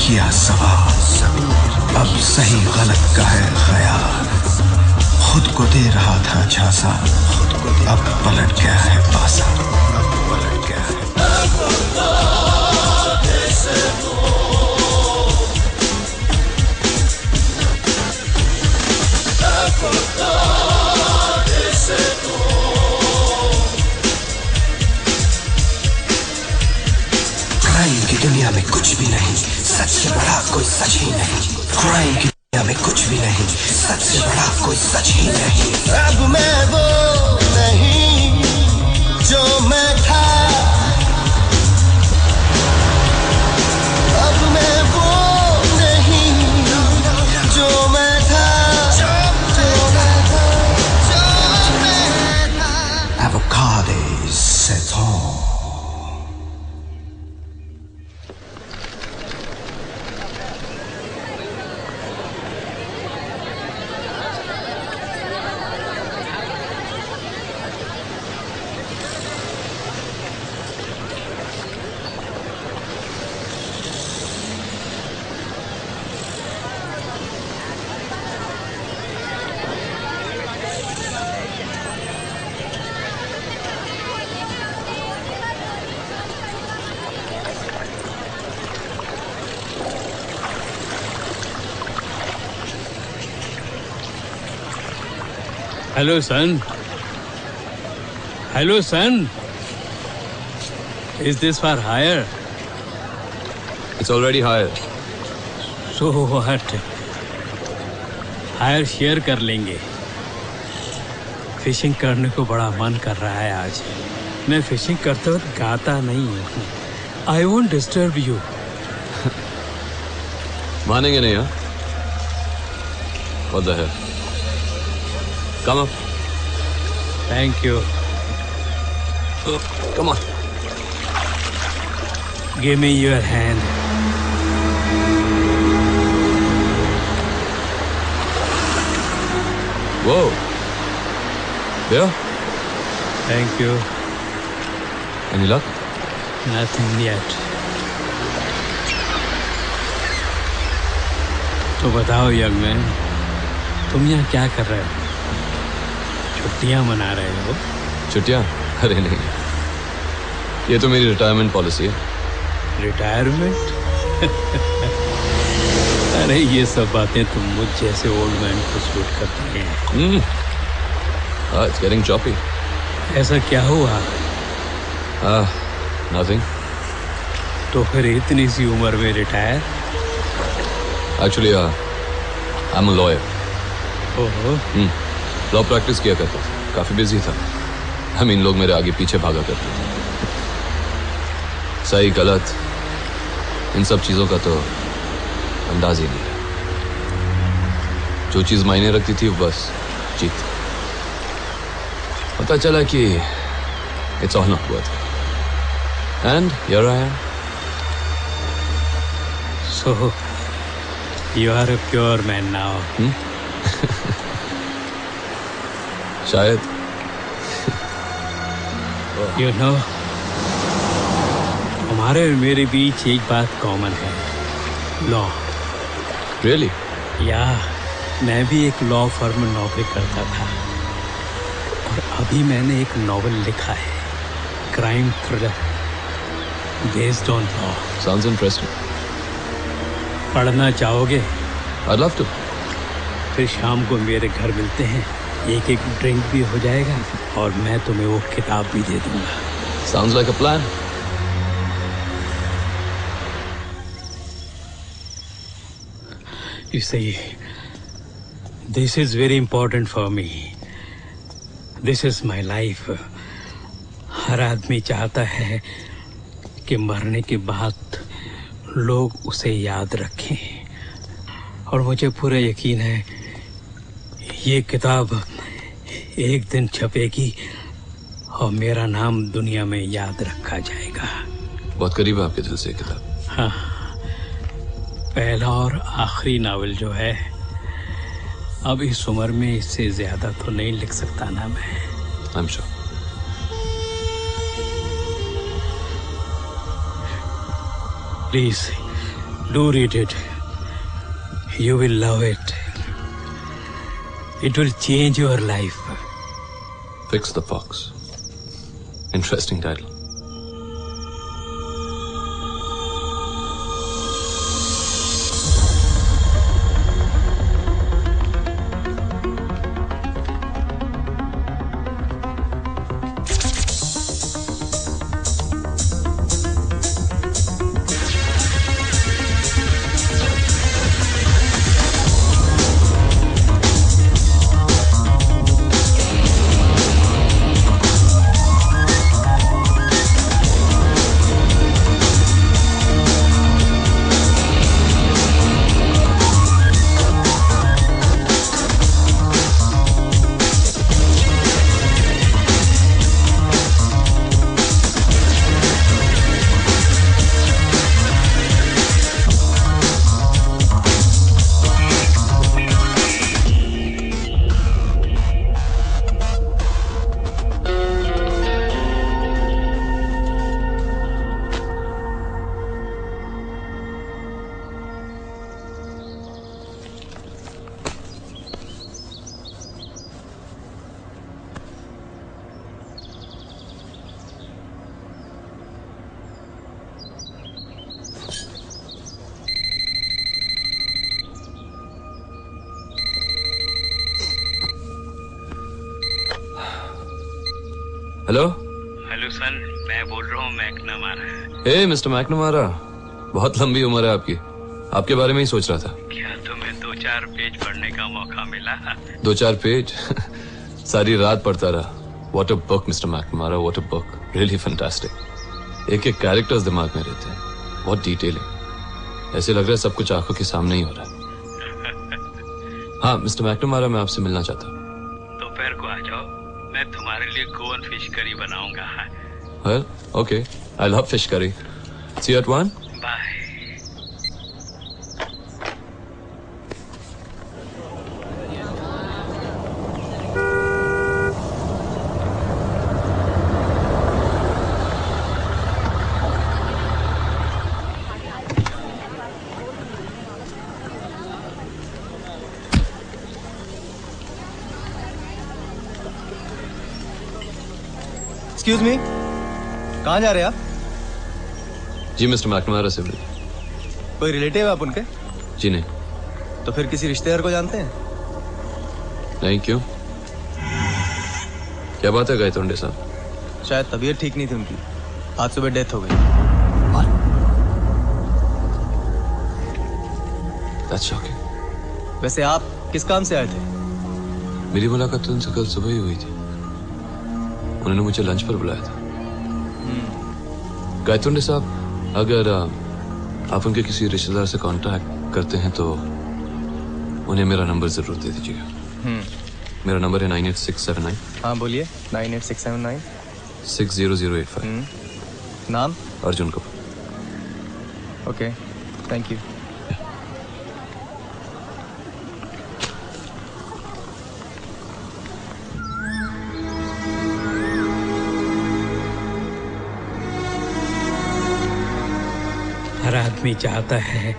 किया सवाल, अब सही गलत का है ख्याल। खुद को दे रहा था झांसा, अब पलट गया है पासा। क्राइम की दुनिया में कुछ भी नहीं, सच से बड़ा कोई सच ही नहीं। क्राइम की दुनिया में कुछ भी नहीं, सच से बड़ा कोई सच ही नहीं। अब मैं वो नहीं जो मैं था, अब मैं वो नहीं जो मैं था, Avocados Saison. Hello, son. Hello, son. Is this for hire? It's already higher. So what? Higher share कर लेंगे। फिशिंग करने को बड़ा मन कर रहा है आज। मैं फिशिंग करते वक्त गाता नहीं हूँ। I won't disturb you. मानेंगे नहीं हाँ? What the hell? Come up. Thank you. Oh, come on. Give me your hand. Whoa. There? Thank you. Any luck? Nothing yet. तो बताओ यंग मैन, तुम यहाँ क्या कर रहे हो? छुट्टियाँ मना रहे हो? छुट्टियाँ? अरे नहीं, ये तो मेरी रिटायरमेंट पॉलिसी है। रिटायरमेंट? अरे ये सब बातें तुम मुझ जैसे ओल्ड मैन को सूट करती हैं। It's getting choppy. ऐसा क्या हुआ? Nothing. तो फिर इतनी सी उम्र में retire? Actually, I'm a lawyer. ओहो। लॉ प्रैक्टिस किया करता था, काफी बिजी था। लोग मेरे आगे पीछे भागा करते थे। सही गलत इन सब चीजों का तो अंदाज ही नहीं है। जो चीज मायने रखती थी वो बस जीत। पता चला कि it's all not worth it. And here I am. So you are a pure man now. शायद। You know, हमारे और मेरे बीच एक बात कॉमन है, लॉ। Really? या मैं भी एक लॉ फर्म में नौकरी करता था और अभी मैंने एक नॉवेल लिखा है, crime thriller based on law. Sounds interesting. पढ़ना चाहोगे? I'd love to. फिर शाम को मेरे घर मिलते हैं, एक एक ड्रिंक भी हो जाएगा और मैं तुम्हें वो किताब भी दे दूंगा। Sounds like a plan. You see, this is very important for me. This is my life. हर आदमी चाहता है कि मरने के बाद लोग उसे याद रखें, और मुझे पूरा यकीन है ये किताब एक दिन छपेगी और मेरा नाम दुनिया में याद रखा जाएगा। बहुत करीब है आपके दिल से किताब। हाँ, पहला और आखिरी नावल जो है, अब इस उम्र में इससे ज्यादा तो नहीं लिख सकता ना मैं। I'm sure. Please Do read it. You will love it. It will change your life. Fix the Fox. Interesting title. Hello hello son, मैं बोल रहा हूँ मैकनमारा। हे मिस्टर मैकनमारा, बहुत लंबी उम्र है आपकी। आपके बारे में ही सोच रहा था। क्या तुम्हें 2-4 पेज पढ़ने का मौका मिला? 2-4 पेज? सारी रात पढ़ता रहा। What a book, mister McNamara, what a book, really fantastic। एक एक कैरेक्टर्स दिमाग में रहते हैं, बहुत डिटेलिंग। ऐसे लग रहा है सब कुछ आंखों के सामने ही हो रहा है। हाँ मिस्टर मैकनमारा, मैं आपसे मिलना चाहता हूँ। दोपहर को आ जाओ, मैं तुम्हारे लिए गोवन फिश करी बनाऊंगा। Well, okay, I love fish curry. See you at 1? Bye. Excuse me, कहाँ जा रहे हैं आप? जी मिस्टर मैकनमारा से मिल। कोई रिलेटिव है आप उनके? जी नहीं। तो फिर किसी रिश्तेदार को जानते हैं? नहीं, क्यों? क्या बात है गायतोंडे साहब? शायद तबीयत ठीक नहीं थी उनकी, आज सुबह डेथ हो गई। That's shocking. वैसे आप किस काम से आए थे? मेरी मुलाकात तो उनसे कल सुबह ही हुई थी। उन्होंने मुझे लंच पर बुलाया था। गायतोंडे साहब, अगर आप उनके किसी रिश्तेदार से कांटेक्ट करते हैं तो उन्हें मेरा नंबर जरूर दे दीजिएगा। मेरा नंबर है 98679। हाँ बोलिए। 98679 60085। नाम? Arjun Kapoor. Okay, thank you. हर आदमी चाहता है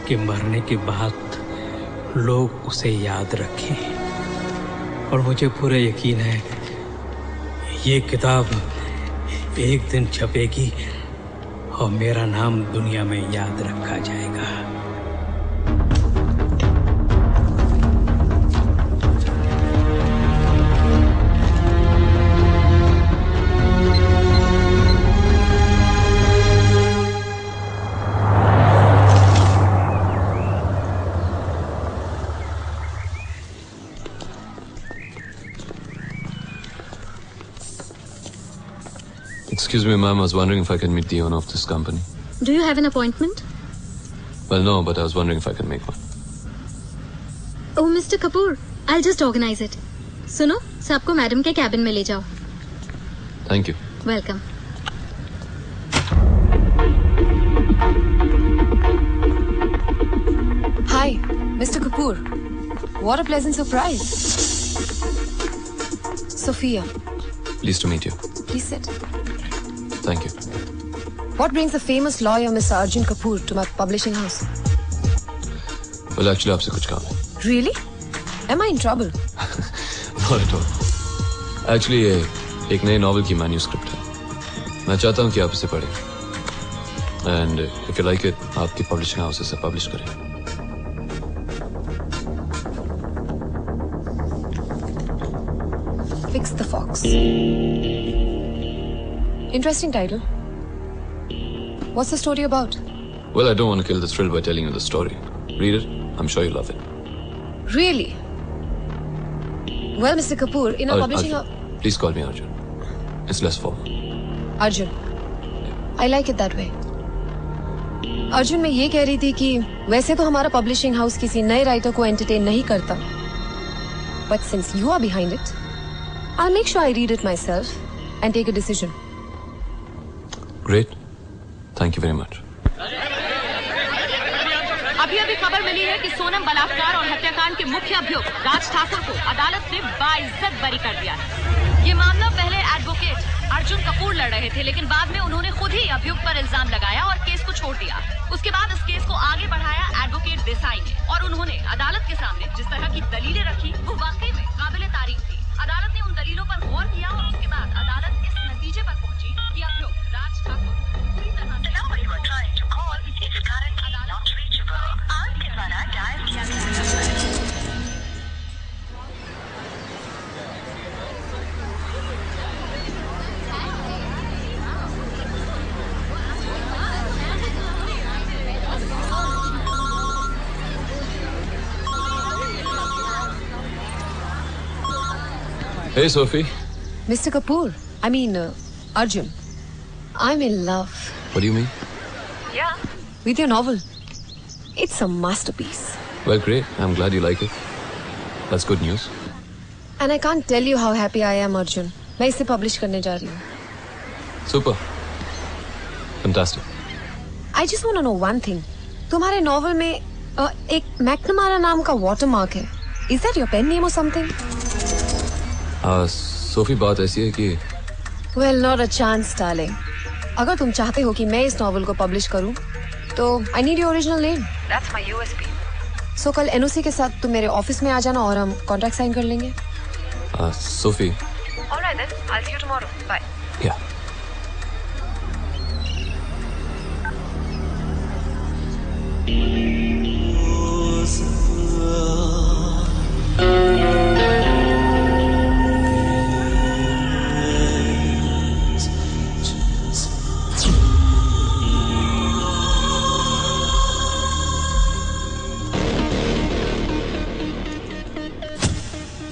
कि मरने के बाद लोग उसे याद रखें, और मुझे पूरा यकीन है ये किताब एक दिन छपेगी और मेरा नाम दुनिया में याद रखा जाएगा। Excuse me, ma'am. I was wondering if I can meet the owner of this company. Do you have an appointment? Well, no, but I was wondering if I can make one. Oh, Mr. Kapoor, I'll just organize it. सुनो, सबको madam के cabin में ले जाओ। Thank you. Welcome. Hi, Mr. Kapoor. What a pleasant surprise. Sophia. Pleased to meet you. Please sit. Thank you. What brings the famous lawyer Mr. Arjun Kapoor to my publishing house? Well, actually आपसे कुछ काम है. Really? Am I in trouble? Not at all. Actually ये एक नए novel की manuscript है. मैं चाहता हूँ कि आप इसे पढ़ें. And if you like it, आपकी publishing house इसे publish करें. Fix the Fox. Interesting title. What's the story about? Well, I don't want to kill the thrill by telling you the story. Read it. I'm sure you'll love it. Really? Well, Mr. Kapoor, in a publishing house... Please call me Arjun. It's less formal. Arjun. I like it that way. Arjun मैं ये कह रही थी कि वैसे तो हमारा publishing house किसी नए राइटर को एंटरटेन नहीं करता. But since you are behind it, I'll make sure I read it myself and take a decision. Great. Thank you very much. अभी खबर मिली है कि सोनम बलात्कार और हत्याकांड के मुख्य अभियुक्त राज ठाकुर को अदालत ने बाइज्जत बरी कर दिया है. ये मामला पहले एडवोकेट अर्जुन कपूर लड़ रहे थे, लेकिन बाद में उन्होंने खुद ही अभियुक्त पर इल्जाम लगाया और केस को छोड़ दिया. उसके बाद इस केस को आगे बढ़ाया एडवोकेट देसाई ने, और उन्होंने अदालत के सामने जिस तरह की दलीलें रखी वो वाकई में काबिले तारीफ थी. अदालत ने उन दलीलों पर गौर किया और उसके बाद अदालत इस नतीजे पर पहुंची कि अभियुक्त राज ठाकुर पूरी तरह से Hey, Sophie. Mr. Kapoor, I mean, Arjun, I'm in love. What do you mean? Yeah. With your novel. It's a masterpiece. Well, great. I'm glad you like it. That's good news. And I can't tell you how happy I am, Arjun. मैं इसे publish करने जा रही हूँ. Super. Fantastic. I just want to know one thing. तुम्हारे novel में एक McNamara नाम का watermark है. Is that your pen name or something? Sophie बात ऐसी है कि Well, not a chance, darling. अगर तुम चाहते हो कि मैं इस नॉवल को पब्लिश करूं, तो I need your original name. That's my USP. So कल NOC के साथ तुम मेरे ऑफिस में आ जाना और हम कॉन्ट्रैक्ट साइन कर लेंगे. Sophie. All right then. I'll see you tomorrow. Bye. Yeah.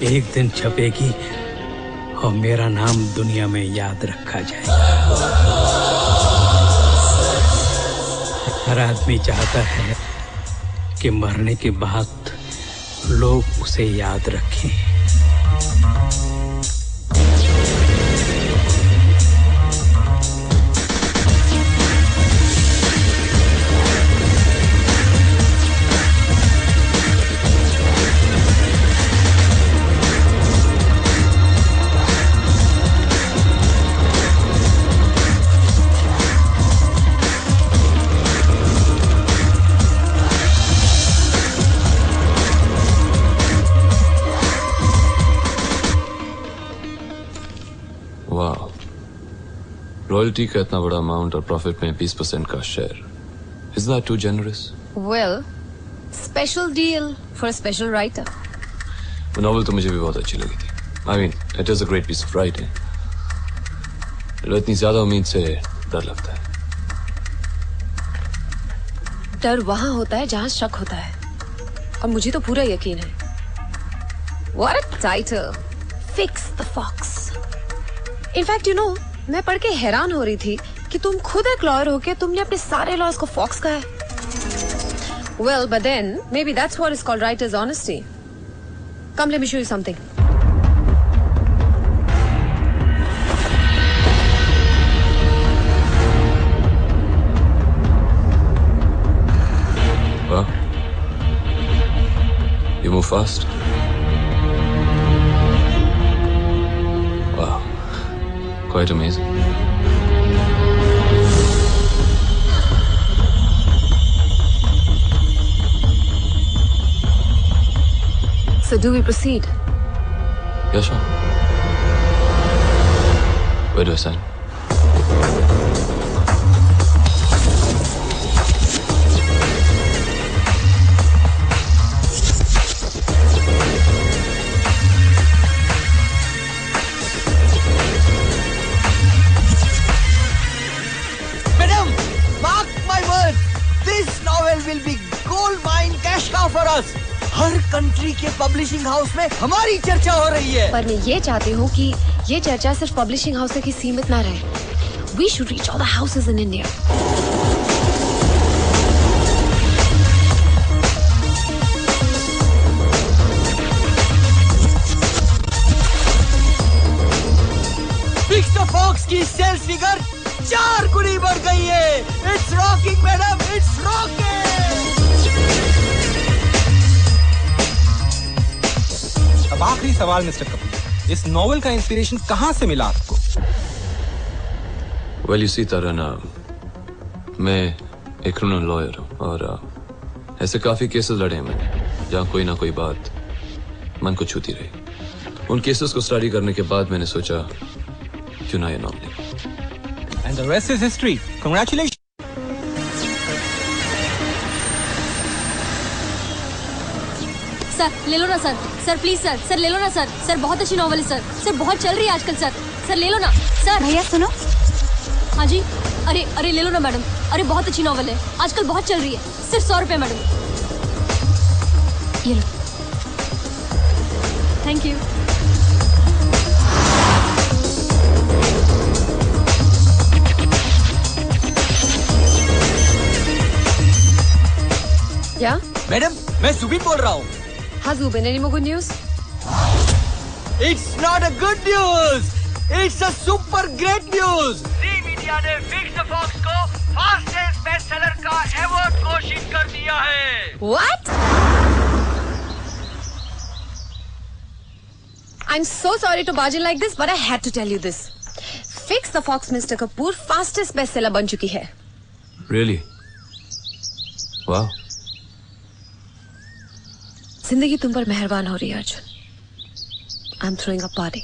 एक दिन छपेगी और मेरा नाम दुनिया में याद रखा जाएगा. हर आदमी चाहता है कि मरने के बाद लोग उसे याद रखें. रॉयल्टी का इतना बड़ा अमाउंट और प्रॉफिट में 20% का share. Is that too generous? Well, special deal for a special writer. वो नॉवल तो मुझे भी बहुत अच्छी लगी थी. I mean, it is a great piece of writing. इतनी ज्यादा उम्मीद से डर लगता है. डर वहां होता है जहां शक होता है, और मुझे तो पूरा यकीन है. What a title! Fix the Fox. In fact, you know, मैं पढ़ के हैरान हो रही थी कि तुम खुद एक लॉयर होके तुमने अपने सारे लॉस को फॉक्स कहा है. Well, but then maybe that's what is called writer's honesty. Come, let me show you something. Well, you move fast. Wow. Quite amazing. do we proceed? Yeah, sure. Where do I sign? Madam, mark my words. This novel will be gold mine cash cow for us. Her country के publishing house में हमारी चर्चा हो रही है। पर मैं ये चाहती हूँ कि ये चर्चा सिर्फ पब्लिशिंग हाउस तक ही सीमित ना रहे। We should reach all the houses in India. Fix the Fox की सेल्स फिगर 4 गुनी बढ़ गई है। It's rocking, madam. It's rocking. अब आखिरी सवाल मिस्टर कपूर, इस नॉवेल का इंस्पिरेशन कहाँ से मिला आपको? Well, you see, Tarana, मैं एक क्रिमिनल लॉयर हूँ और ऐसे काफी केसेस लड़े हैं मैंने जहाँ कोई ना कोई बात मन को छूती रही। उन केसेस को स्टडी करने के बाद मैंने सोचा क्यों ना ये नाम ले। And the rest is history. Congratulations. Sir ले लो ना sir, sir please sir, sir ले लो ना सर, सर बहुत अच्छी नॉवल है सर, सर बहुत चल रही है आजकल सर, सर ले लो ना सर। भैया सुनो। हाँ जी, अरे अरे ले लो ना मैडम, अरे बहुत अच्छी नॉवल है, आजकल बहुत चल रही है, सिर्फ 100 रुपए मैडम। ये लो। Thank you. या मैडम, मैं सुबीर बोल रहा हूँ। हाँ Zubin, any more good news? It's not a good news. It's a super great news. Zee media ने फिक्स द फॉक्स को फास्टेस्ट बेस्टसेलर का अवार्ड घोषित कर दिया है। What? I'm so sorry to barge in like this, but I had to tell you this. Fix the Fox, Mr. Kapoor, fastest bestseller बन चुकी है। Really? Wow. जिंदगी तुम पर मेहरबान हो रही है Arjun. I'm throwing a party,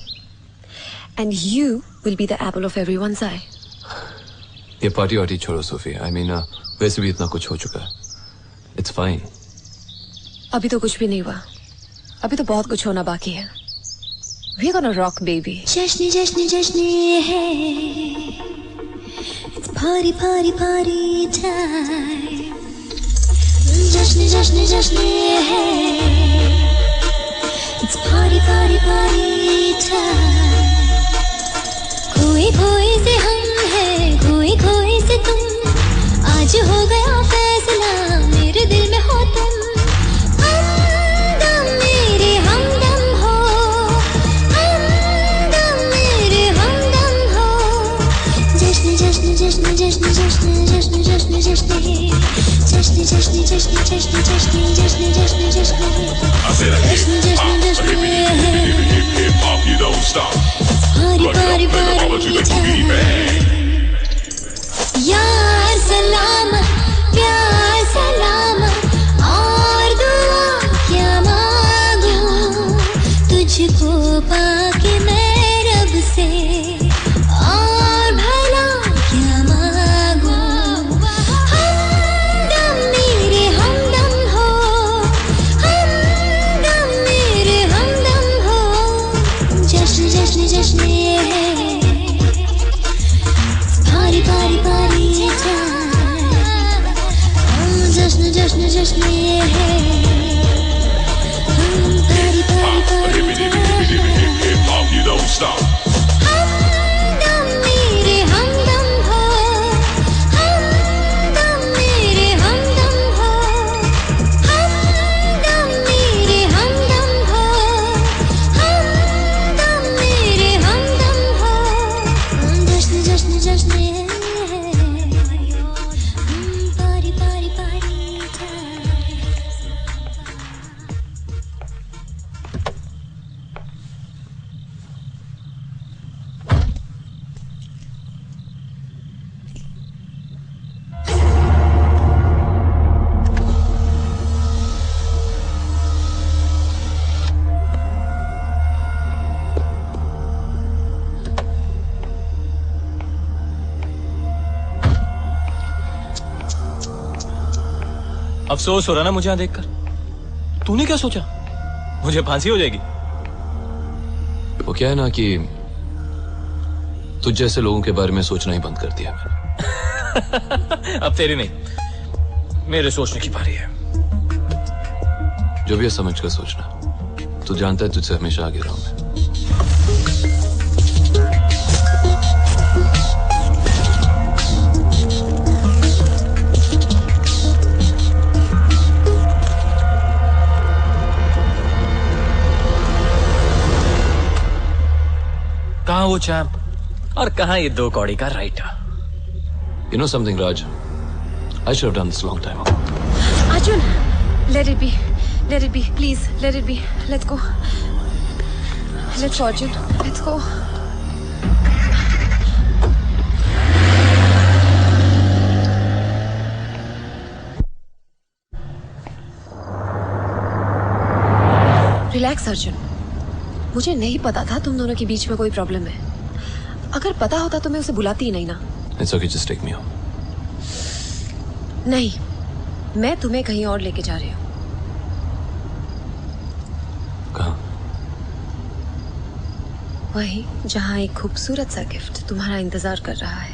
and you will be the apple of everyone's eye. ये पार्टी वार्टी छोड़ो सोफी। I mean, वैसे भी इतना कुछ हो चुका है। It's fine. अभी तो कुछ भी नहीं हुआ, अभी तो बहुत कुछ होना बाकी है। We're gonna rock, baby. जश्न जश्न जश्न ये है, it's party party party time. जश्न जश्न जश्न ये है, it's party party party time. खोए खोए से हम हैं, खोए खोए से तुम, आज हो गया फैसला, मेरे दिल में हो तुम। हमदम मेरे हमदम हो, हमदम मेरे हमदम हो। जश्न जश्न जश्न जश्न जश्न जश्न जश्न जश्न जश्न जश्न जश्न जश्न जश्न जश्न जश्न जश्न जश्न जश्न जश्न You don't stop. party party party यार सलाम प्यार सलाम और दुआ क्या मांगूं तुझको पाके मैं रब से और भला क्या मांगूं। हमदम मेरे हमदम हो, हमदम मेरे हमदम हो। जश्न जश्न जश्न ये है, party party party time. जश्न जश्न जश्न ये है, party party party time. You don't stop. हमदम मेरे हमदम हो, हमदम मेरे हमदम हो, हमदम मेरे हमदम हो, हमदम मेरे हमदम हो। जश्न जश्न जश्न ये है, party party party time. अफसोस हो रहा ना मुझे यहाँ देखकर? तूने क्या सोचा मुझे फांसी हो जाएगी? वो क्या है ना कि तुझ जैसे लोगों के बारे में सोचना ही बंद कर दिया मैंने। अब तेरी नहीं, मेरे सोचने की बारी है। जो भी है समझ कर सोचना। तू जानता है तुझसे हमेशा आगे रहूं मैं। कहाँ वो चैम्प और कहाँ ये 2 कौड़ी का writer? You know something, Raj? I should have done this a long time ago. Arjun, let it be. Let it be. Please, let it be. Let's go. Let's go, Arjun. Let's go. Relax, Arjun. मुझे नहीं पता था तुम दोनों के बीच में कोई problem है। अगर पता होता तो मैं उसे बुलाती ही नहीं ना। It's okay, just take me home. नहीं, मैं तुम्हें कहीं और लेके जा रही हूँ। कहाँ? वहीं जहाँ एक खूबसूरत सा गिफ्ट तुम्हारा इंतजार कर रहा है।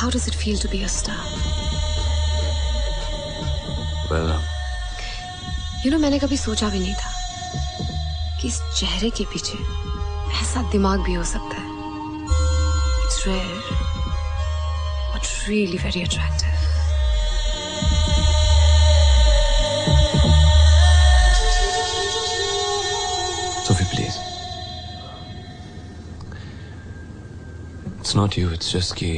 How does it feel to be a star? Well, मैंने कभी सोचा भी नहीं था कि इस चेहरे के पीछे ऐसा दिमाग भी हो सकता है। It's rare, but really very attractive. Sophie, please. It's not you, it's just कि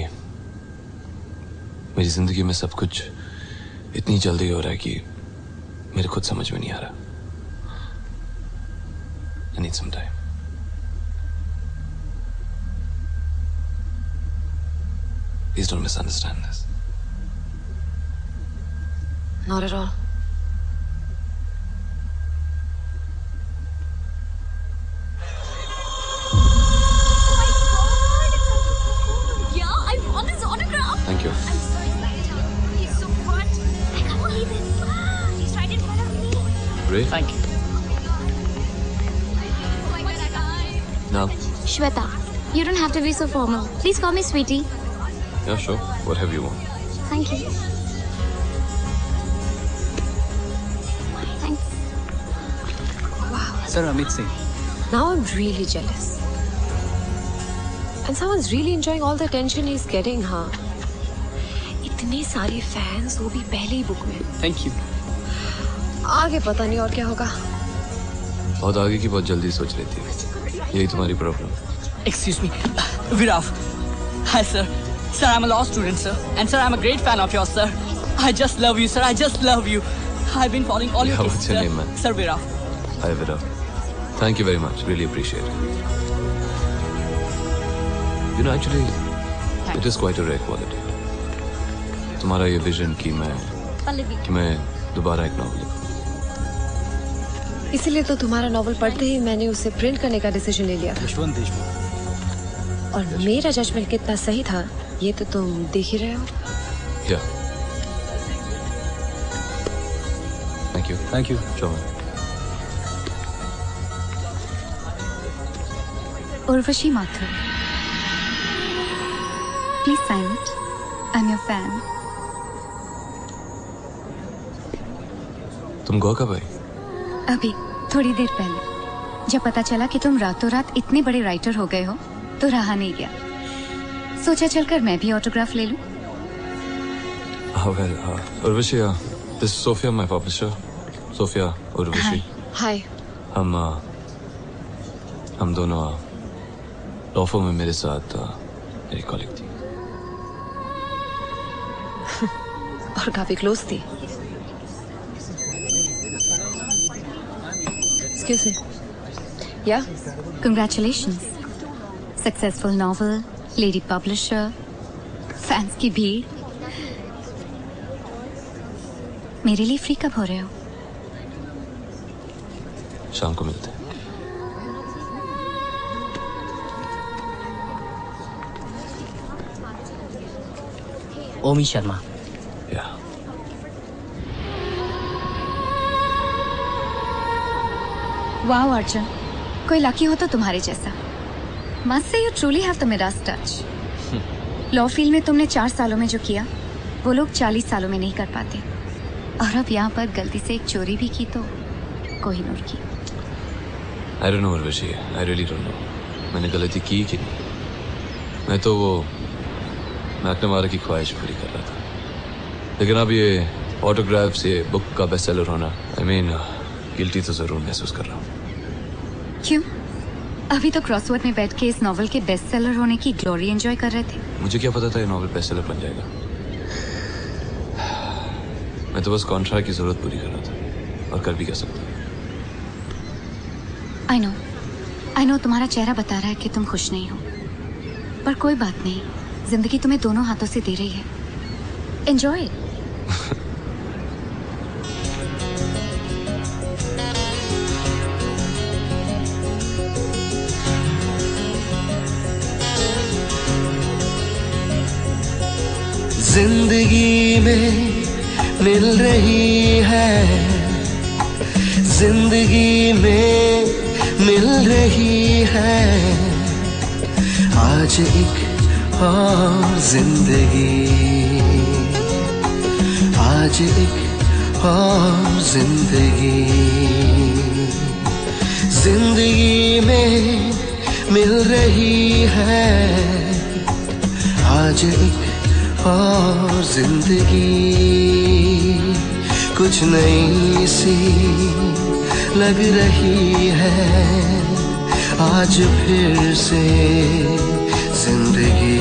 मेरी जिंदगी में सब कुछ इतनी जल्दी हो रहा है कि मेरे खुद समझ में नहीं आ रहा। I need some time. Please don't misunderstand this. Not at all. Yeah, I want this autograph. Thank you. He's so hot. I can't believe it. He's right in front of me. Great. Thank you. Now, Shweta, you don't have to be so formal. Please call me sweetie. yeah, sure. Whatever you want. Thank you. Thanks. Sir, Amit Singh. Now I'm really jealous. And someone's really enjoying all the attention he's getting, huh? इतने सारे fans, वो भी पहले ही book में। Thank you. आगे पता नहीं और क्या होगा। बहुत आगे की बहुत जल्दी सोच लेती है। यही तुम्हारी problem. Excuse me, Viraf. Hi, sir. Sir, I'm a law student, sir. And sir, I'm a great fan of yours, sir. I just love you, sir. I just love you. I've been following all your Yeah, cases, what's your sir. name, man? Sir, Viraf. Hi, Vida. Thank you very much. Really appreciate it. You know, actually, it is quite a rare quality. तुम्हारा ये vision कि मैं दोबारा एक novel लिखूं। इसीलिए तो तुम्हारा नॉवल पढ़ते ही मैंने उसे प्रिंट करने का डिसीजन ले लिया था। यशवंत देशमुख। और मेरा जजमेंट कितना सही था ये तो तुम देख ही रहे हो। Yeah. Thank you. Thank you. Sure. Urvashi Mathur. Please sign it. I'm your fan. तुम गोवा कब आई? अभी थोड़ी देर पहले जब पता चला कि तुम रातों रात इतने बड़े राइटर हो गए हो तो रहा नहीं गया। सोचा चलकर मैं भी ऑटोग्राफ ले लूं। Well, Urvashi, this is Sophia, my publisher. Sophia, Urvashi. हाय। हम दोनों लॉ फर्म में मेरे साथ मेरी कॉलीग थी और काफी क्लोज थी। Excuse me. Yeah? Congratulations. Successful novel, lady publisher, fans की भीड़। मेरे लिए फ्री कब हो रहे हो? शाम को मिलते हैं। ओमी शर्मा। वाओ अर्जुन, कोई लकी हो तो तुम्हारे जैसा। Must say you truly have the Midas touch. Law field में तुमने 4 सालों में जो किया वो लोग 40 सालों में नहीं कर पाते। और अब यहाँ पर गलती से एक चोरी भी की तो कोहिनूर की। I don't know Urvashi, I really don't know। मैंने गलती की कि नहीं। मैं तो वो मैकनमारा की ख्वाहिश पूरी कर रहा था, लेकिन अब ये ऑटोग्राफ्स, ये बुक का बेस्टसेलर होना, I mean, गिल्टी तो जरूर महसूस कर रहा हूँ। क्यों? अभी तो क्रॉसवर्ड में बैठ के इस नॉवल के बेस्टसेलर होने की ग्लोरी एंजॉय कर रहे थे। मुझे क्या पता था ये नॉवल बेस्टसेलर बन जाएगा। मैं तो बस कॉन्ट्रैक्ट की जरूरत पूरी कर रहा था, और कर भी क्या सकता। I know तुम्हारा चेहरा बता रहा है कि तुम खुश नहीं हो, पर कोई बात नहीं, जिंदगी तुम्हें दोनों हाथों से दे रही है। एंजॉय। जिंदगी में मिल रही है, जिंदगी में मिल रही है आज एक और जिंदगी, आज एक और जिंदगी। जिंदगी में मिल रही है आज एक और जिंदगी। कुछ नई सी लग रही है आज फिर से जिंदगी।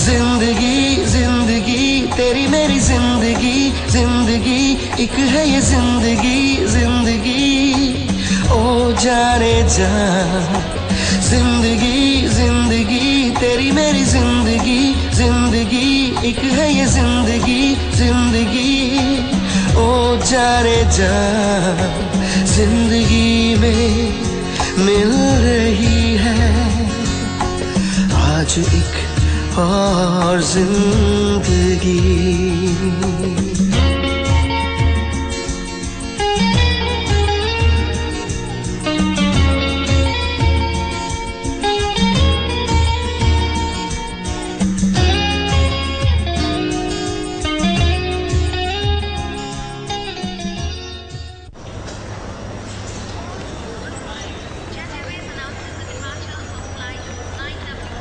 जिंदगी जिंदगी तेरी मेरी जिंदगी, जिंदगी एक है ये जिंदगी, जिंदगी ओ जाने जा। जिंदगी जिंदगी तेरी मेरी जिंदगी, जिंदगी एक है ये जिंदगी, जिंदगी ओ जाने जा। जिंदगी में मिल रही है आज एक और जिंदगी।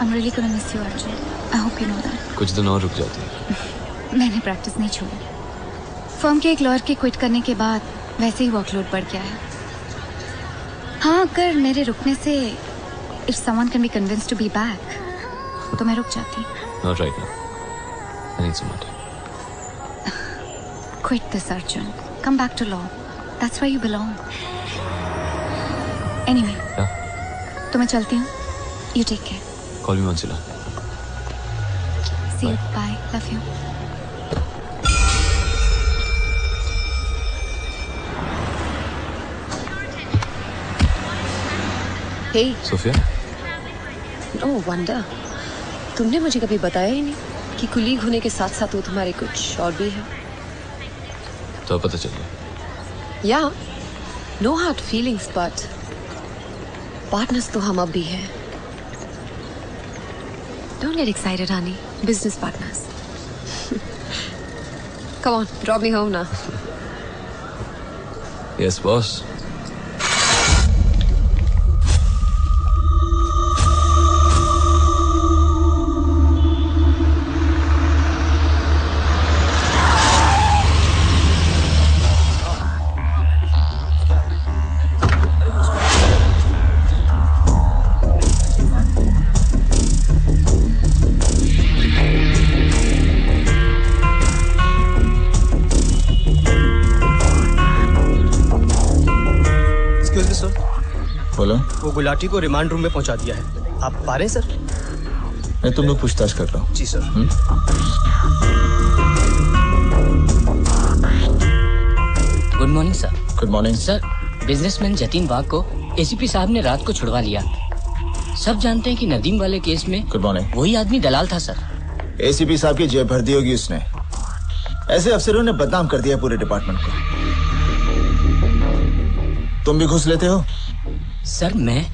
I'm really gonna miss you, Arjun. I hope you know that. कुछ दिन और रुक जाती है। मैंने प्रैक्टिस नहीं छोड़ी। फर्म के एक लॉयर के क्विट करने के बाद वैसे ही वर्कलोड बढ़ गया है। हाँ, अगर मेरे रुकने से if someone can be convinced to be back, तो मैं रुक जाती। Not right now. I need some more time. Quit this, Arjun. Come back to law. That's where you belong. Anyway, तो मैं चलती हूँ। You take care. Call me once, Sheila. See you. Bye. Love you. Hey. Sophia? No wonder. तुमने मुझे कभी बताया ही नहीं कि कुलीग होने के साथ साथ वो तुम्हारे कुछ और भी है। तो पता चल गया। Yeah. No hard feelings, but partners तो हम अब भी हैं। Don't get excited, honey. Business partners. Come on, drop me home now. Yes, boss. वो गुलाटी को रिमांड रूम में पहुंचा दिया है। आप पा रहे हैं सर? मैं तुम लोग पूछताछ कर रहा हूँ। जी sir. Good morning sir. Good morning sir. Businessman Jatin Bag को एसीपी साहब ने रात को छुड़वा लिया। सब जानते हैं कि नदीम वाले केस में गुड मॉर्निंग वही आदमी दलाल था सर। एसीपी साहब की जेब भर दी होगी उसने। ऐसे अफसरों ने बदनाम कर दिया पूरे डिपार्टमेंट को। तुम भी घुस लेते हो? सर मैं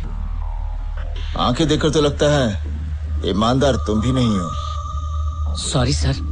आंखें देखकर तो लगता है ईमानदार तुम भी नहीं हो। Sorry sir.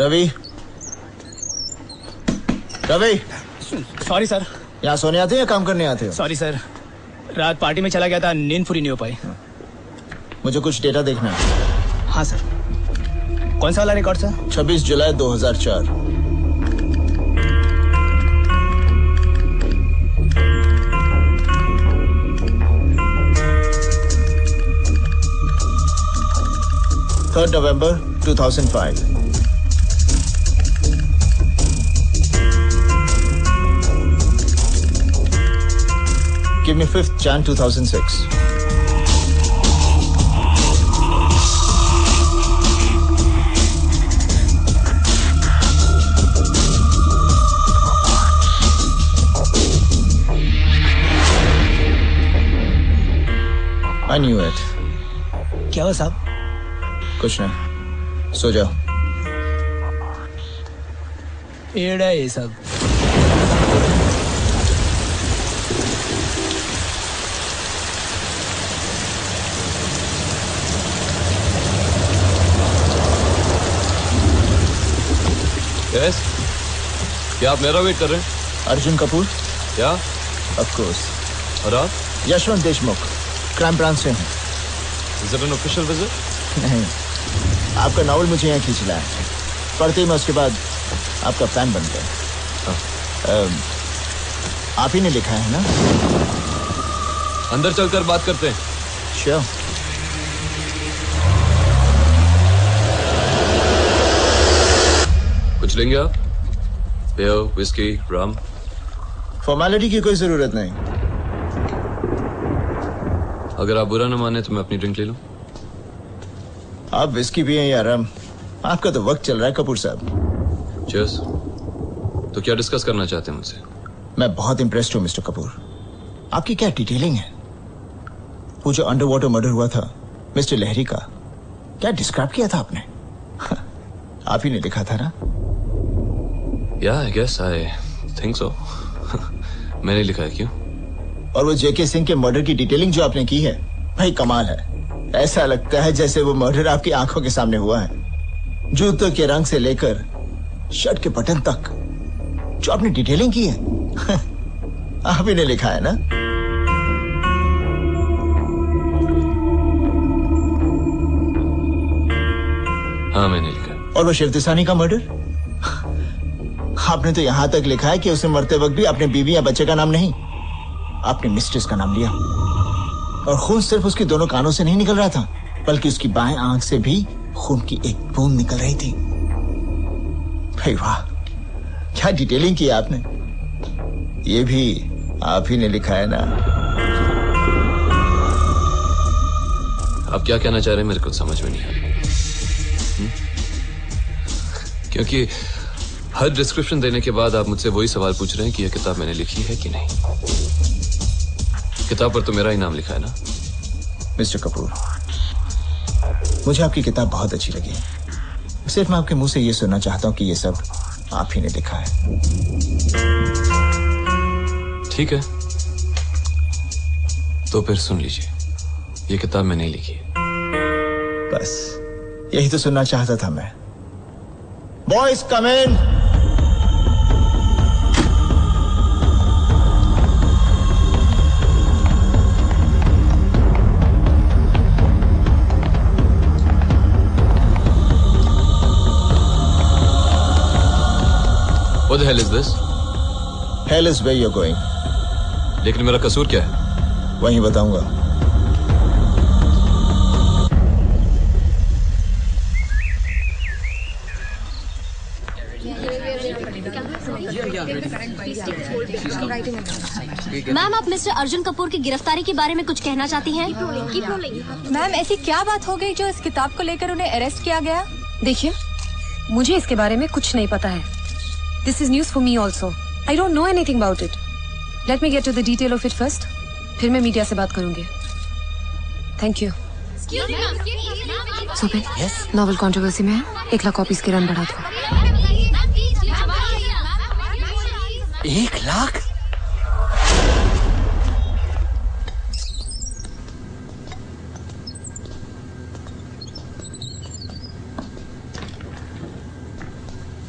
Ravi, Ravi. Sorry sir. यहाँ सोने आते हो या काम करने आते हो? सॉरी सर, रात पार्टी में चला गया था, नींद पूरी नहीं हो पाई। मुझे कुछ डेटा देखना है। हाँ सर। कौन सा वाला record sir? 26 July 2004। November 2005. Give me 5th Jan 2006. I knew it. क्या हुआ साहब? कुछ नहीं, सो जाओ। एड़ा है ये सब। Yes? क्या आप मेरा वेट कर रहे हैं? अर्जुन कपूर। क्या? Of course. और आप? यशवंत देशमुख, क्राइम ब्रांच से हैं। Is it an official visit? नहीं, आपका नॉवल मुझे यहाँ खींच लाया। पढ़ते ही मैं उसके बाद आपका फैन बन गया। आप ही ने लिखा है ना? अंदर चलकर बात करते हैं। श्योर। कुछ लेंगे आप? बियर, विस्की, रम? फॉर्मेलिटी की कोई जरूरत नहीं। अगर आप बुरा न माने तो मैं अपनी ड्रिंक ले लूं। आप विस्की पिए या रम, आपका तो वक्त चल रहा है कपूर साहब। चीयर्स। तो क्या डिस्कस करना चाहते हैं मुझसे? मैं बहुत इम्प्रेस्ड हूँ मिस्टर कपूर। आपकी क्या डिटेलिंग है। वो जो अंडर वाटर मर्डर हुआ था मिस्टर लहरी का, क्या डिस्क्राइब किया था आपने? आप ही ने लिखा था ना? Yeah, I guess I think so. मैंने लिखा है। क्यों? और वो जेके सिंह के मर्डर की डिटेलिंग जो आपने की है, भाई कमाल है। ऐसा लगता है जैसे वो मर्डर आपकी आंखों के सामने हुआ है। जूतों के रंग से लेकर शर्ट के बटन तक जो आपने डिटेलिंग की है आप ही ने लिखा है ना? हाँ मैंने लिखा। और वो शिवतिसानी का मर्डर आपने तो यहां तक लिखा है कि उसे मरते वक्त भी अपने बीवी या बच्चे का नाम नहीं, आपने मिस्ट्रेस का नाम लिया। और खून सिर्फ उसके दोनों कानों से नहीं निकल रहा था, बल्कि उसकी बाएं आंख से भी खून की एक बूंद निकल रही थी। भाई वाह, क्या डिटेलिंग की आपने। ये भी आप ही ने लिखा है ना? आप क्या कहना चाह रहे हैं मेरे को समझ में नहीं आया। क्योंकि हर डिस्क्रिप्शन देने के बाद आप मुझसे वही सवाल पूछ रहे हैं कि यह किताब मैंने लिखी है कि नहीं। किताब पर तो मेरा ही नाम लिखा है ना। मिस्टर कपूर, मुझे आपकी किताब बहुत अच्छी लगी। सिर्फ मैं आपके मुंह से ये सुनना चाहता हूं कि ये सब आप ही ने लिखा है। ठीक है, तो फिर सुन लीजिए, ये किताब मैंने नहीं लिखी है। बस यही तो सुनना चाहता था मैं। Boys come in. What the hell is this? Hell is where you're going. लेकिन मेरा कसूर क्या है? वहीं बताऊंगा। मैम, आप मिस्टर अर्जुन कपूर की गिरफ्तारी के बारे में कुछ कहना चाहती हैं? मैम, ऐसी क्या बात हो गई जो इस किताब को लेकर उन्हें अरेस्ट किया गया? देखिए, मुझे इसके बारे में कुछ नहीं पता है। This is news for me also. I don't know anything about it. Let me get to the detail of it first. फिर मैं मीडिया से बात करूंगी। Thank you. Sobin, novel controversy में 1 लाख कॉपीज की रन बढ़ा दो। 1 lakh?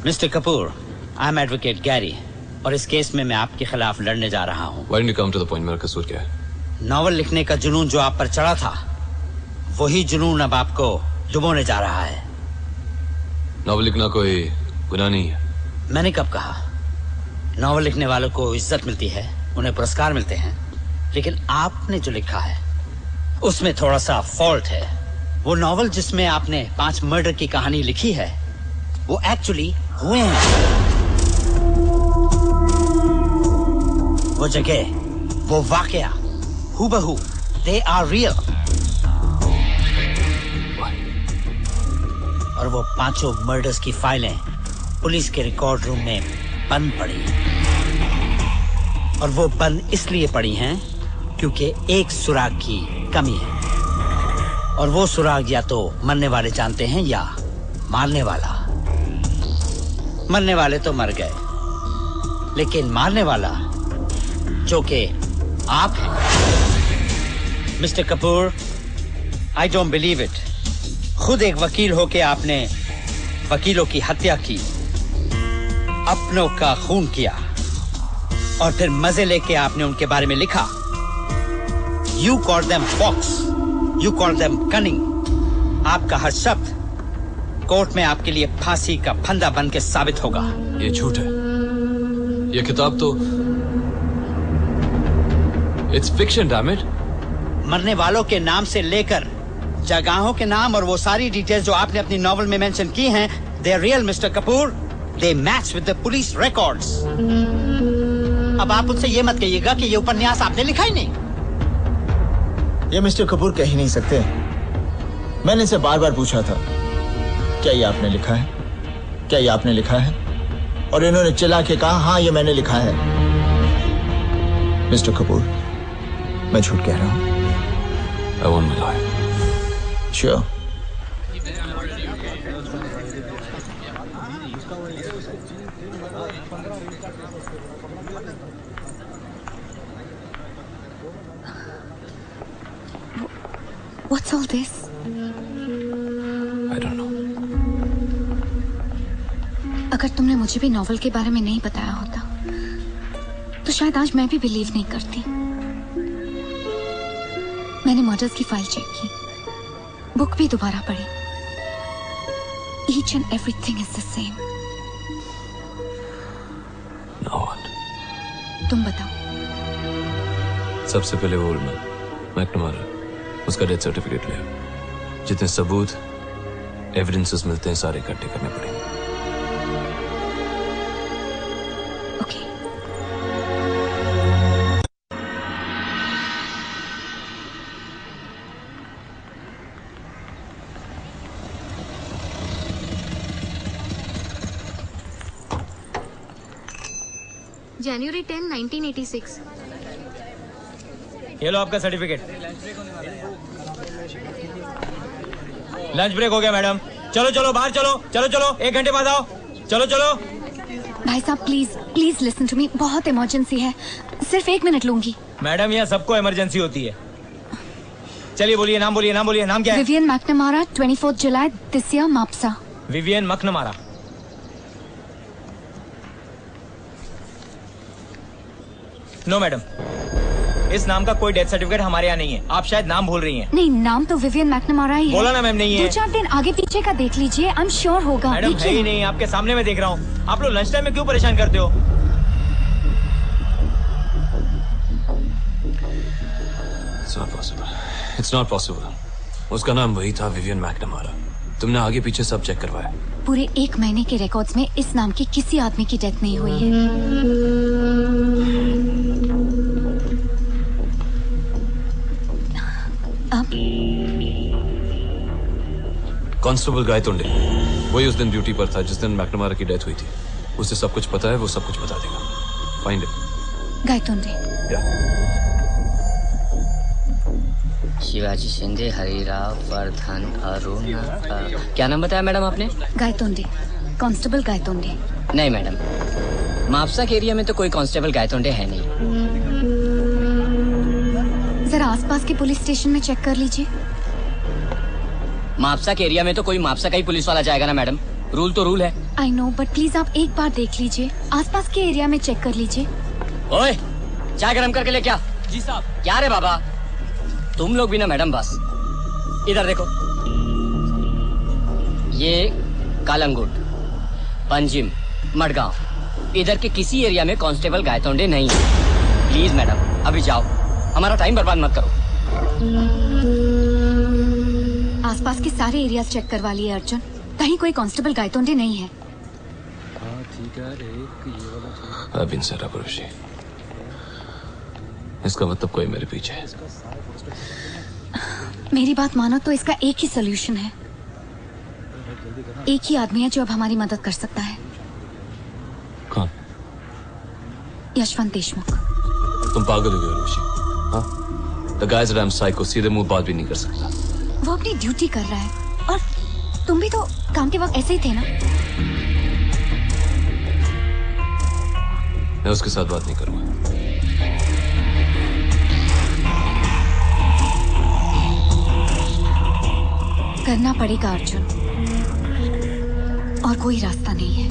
Mister Kapoor, I am advocate Gary और इस केस में मैं आपके खिलाफ लड़ने जा रहा हूँ। Why didn't you come to the point? मेरा कसूर क्या है? नॉवल लिखने का जुनून जो आप पर चढ़ा था, वही जुनून अब आपको डुबोने जा रहा है। नॉवल लिखना कोई गुनाह नहीं है। मैंने कब कहा? नॉवल लिखने वालों को इज्जत मिलती है, उन्हें पुरस्कार मिलते हैं, लेकिन आपने जो लिखा है उसमें थोड़ा सा फॉल्ट है। वो नॉवल जिसमें आपने 5 मर्डर की कहानी लिखी है, वो एक्चुअली हुए हैं। वो जगह, वो वाकया हूबहू, दे आर रियल। और वो 5 मर्डर्स की फाइलें पुलिस के रिकॉर्ड रूम में बंद पड़ी। और वो बंद इसलिए पड़ी हैं क्योंकि एक सुराग की कमी है। और वो सुराग या तो मरने वाले जानते हैं या मारने वाला। मरने वाले तो मर गए, लेकिन मारने वाला, जो कि आप हैं। Mister Kapoor, I don't believe it. खुद एक वकील होके आपने वकीलों की हत्या की, अपनों का खून किया, और फिर मजे लेके आपने उनके बारे में लिखा। You call them fox, you call them cunning। आपका हर शब्द कोर्ट में आपके लिए फांसी का फंदा बन के साबित होगा। ये झूठ है। ये किताब तो It's fiction, damn it। मरने वालों के नाम से लेकर जगहों के नाम और वो सारी डिटेल्स जो आपने अपनी नॉवल में मेंशन की हैं, they are real, mister Kapoor. They match with the police records। अब आप मुझसे ये मत कहिएगा कि ये उपन्यास आपने लिखा ही नहीं। ये मिस्टर कपूर कह ही नहीं सकते। मैंने इसे बार बार पूछा था, क्या ये आपने लिखा है? क्या ये आपने लिखा है? और इन्होंने चिल्ला के कहा, हाँ ये मैंने लिखा है। मिस्टर कपूर, मैं झूठ कह रहा हूं। I won't lie। Sure। What's all this? I don't know। अगर तुमने मुझे भी नॉवल के बारे में नहीं बताया होता, तो शायद आज मैं भी बिलीव नहीं करती। मैंने मर्डर्स की फाइल चेक की, बुक भी दोबारा पढ़ी। Each and everything is the same। तुम बताओ। सबसे पहले वो मैकनमारा, उसका डेथ सर्टिफिकेट ले। जितने सबूत एविडेंसेस मिलते हैं सारे इकट्ठे करने पड़ेंगे। January 10, 1986। ये लो आपका सर्टिफिकेट। लंच ब्रेक हो गया मैडम। चलो चलो बाहर चलो, चलो चलो 1 घंटे बाद आओ। चलो चलो। भाई साहब please please listen to me, बहुत इमरजेंसी है, सिर्फ 1 मिनट लूंगी। मैडम यहाँ सबको इमरजेंसी होती है। चलिए बोलिए, नाम बोलिए, नाम बोलिए, नाम क्या है? Vivian McNamara, 24 July this year, Mapusa. Vivian McNamara. No madam, इस नाम का कोई डेथ सर्टिफिकेट हमारे यहाँ नहीं है। आप शायद नाम भूल रही हैं। नहीं, नाम तो विवियन मैकनमारा ही है। बोला ना मैम नहीं है। 2-4 दिन आगे पीछे का देख लीजिए, आई एम श्योर होगा। मैडम है ही नहीं, आपके सामने मैं देख रहा हूँ। आप लोग लंच टाइम में क्यों परेशान करते हो? It's not possible. उसका नाम वही था, विवियन मैकनमारा। तुमने आगे पीछे सब चेक करवाया? पूरे 1 महीने के रिकॉर्ड्स में इस नाम की किसी आदमी की डेथ नहीं हुई है। अब कांस्टेबल गायतोंडे, वही उस दिन ड्यूटी पर था जिस दिन मैकनमारा की डेथ हुई थी। उसे सब कुछ पता है, वो सब कुछ बता देगा। Find it. गायतोंडे। शिवाजी शिंदे, हरिराव, वर्धन, अरुण। क्या नाम बताया मैडम आपने? गायतोंडे, कांस्टेबल गायतोंडे। नहीं मैडम, मापसा के एरिया में तो कोई कांस्टेबल गायतोंडे है नहीं। जरा आसपास के पुलिस स्टेशन में चेक कर लीजिए। मापसा के एरिया में तो कोई मापसा का ही पुलिस वाला जाएगा ना मैडम, रूल तो रूल है। आई नो, बट प्लीज आप एक बार देख लीजिए, आसपास के एरिया में चेक कर लीजिए। ओए, चाय गरम करके ले। क्या? जी साहब। क्या रे बाबा, तुम लोग भी ना मैडम, बस इधर देखो। ये कालंगुट, पंजिम, मडगांव, इधर के किसी एरिया में कांस्टेबल गायतोंडे नहीं है। प्लीज मैडम अभी जाओ, हमारा टाइम बर्बाद मत करो। आसपास के सारे एरियाज चेक करवा लिए अर्जुन, कहीं कोई कांस्टेबल गायतोंडे नहीं है। इसका मतलब कोई मेरे पीछे है। मेरी बात मानो तो इसका एक ही सोल्यूशन है। एक ही आदमी है जो अब हमारी मदद कर सकता है। कौन? यशवंत देशमुख। तुम पागल हो गए ऋषि? हाँ? The guy's a damn psycho, सीधे मुंह बात भी नहीं कर सकता। वो अपनी ड्यूटी कर रहा है, और तुम भी तो काम के वक्त ऐसे ही थे ना। मैं उसके साथ बात नहीं करूंगा। करना पड़ेगा अर्जुन, और कोई रास्ता नहीं है।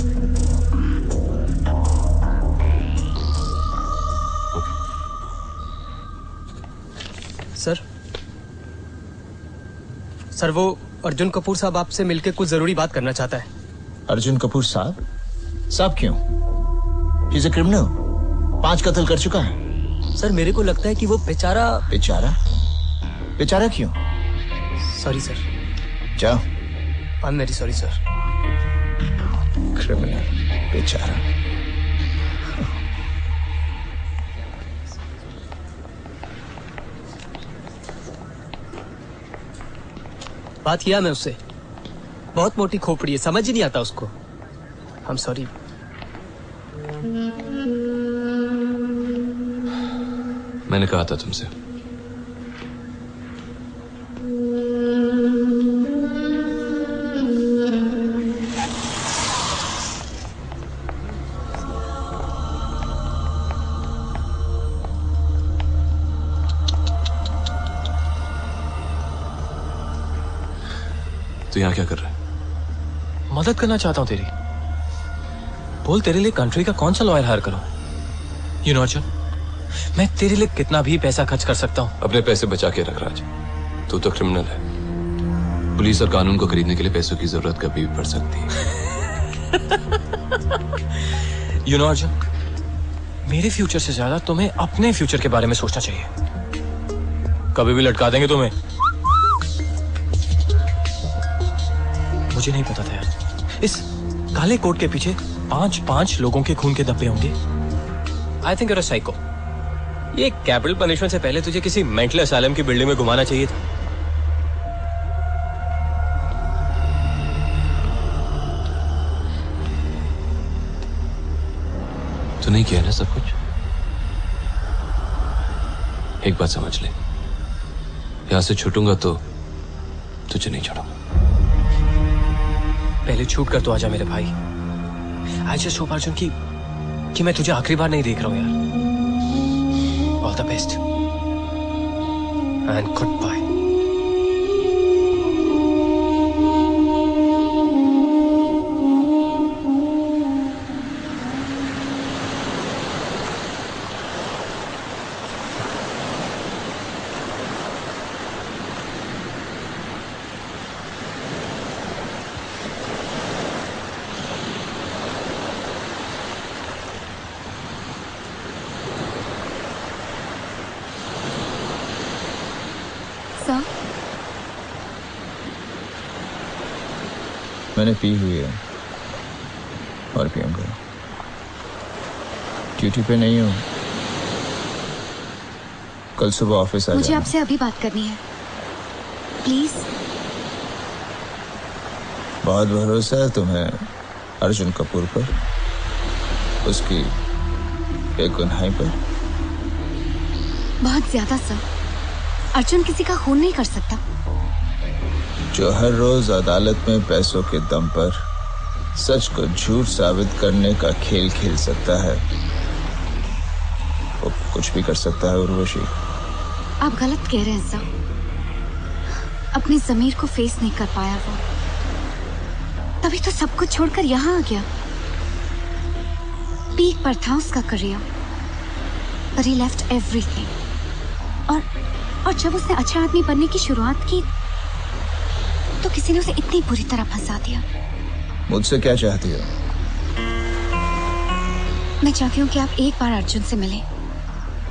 सर वो अर्जुन कपूर साहब आपसे मिलकर कुछ जरूरी बात करना चाहता है। अर्जुन कपूर साहब? साहब क्यों? ही इज अ क्रिमिनल, 5 कत्ल कर चुका है। सर मेरे को लगता है कि वो बेचारा। बेचारा? बेचारा क्यों? Sorry sir. जाओ। I am very sorry sir. Criminal, बेचारा। बात किया मैं उससे, बहुत मोटी खोपड़ी है, समझ ही नहीं आता उसको। I am sorry. मैंने कहा था तुमसे। तो यहाँ क्या कर रहा है? मदद करना चाहता हूँ तेरी। बोल तेरे लिए कंट्री का कौन सा लॉयर हायर करूं? यू नो अर्जुन, मैं तेरे लिए कितना भी पैसा खर्च कर सकता हूँ। अपने पैसे बचा के रख राज, तू तो क्रिमिनल है। पुलिस और कानून को खरीदने के लिए पैसों की जरूरत कभी भी पड़ सकती है। यू नो अर्जुन, मेरे फ्यूचर से ज्यादा तुम्हें अपने फ्यूचर के बारे में सोचना चाहिए। कभी भी लटका देंगे तुम्हें। मुझे नहीं पता था यार, इस काले कोट के पीछे 5 लोगों के खून के धब्बे होंगे। I think you're a psycho. ये कैपिटल पनिशमेंट से पहले तुझे किसी मेंटल असाइलम की बिल्डिंग में घुमाना चाहिए था। तो नहीं किया ना सब कुछ? एक बात समझ ले, यहां से छूटूंगा तो तुझे नहीं छोड़ूंगा। पहले छूट कर तो आजा मेरे भाई। आई जस्ट होप अर्जुन कि मैं तुझे आखिरी बार नहीं देख रहा हूं यार। All the best and good bye. मैंने पी हुई है और पीऊंगा। ड्यूटी पे नहीं हूँ, कल सुबह ऑफिस आ जाना। मुझे आपसे अभी बात करनी है, प्लीज। बहुत भरोसा है तुम्हें अर्जुन कपूर पर, उसकी बेगुनाही पर। बहुत ज्यादा सर। अर्जुन किसी का खून नहीं कर सकता। जो हर रोज अदालत में पैसों के दम पर सच को झूठ साबित करने का खेल खेल सकता है, वो कुछ भी कर सकता है। उर्वशी, आप गलत कह रहे हैं सर। अपनी जमीर को फेस नहीं कर पाया वो, तभी तो सब कुछ छोड़कर यहाँ आ गया। पीक पर था उसका career, but he left everything। और जब उसने अच्छा आदमी बनने की शुरुआत की तो किसी ने उसे इतनी बुरी तरह फंसा दिया। मुझसे क्या चाहती हो? मैं चाहती हूँ कि आप एक बार अर्जुन से मिलें,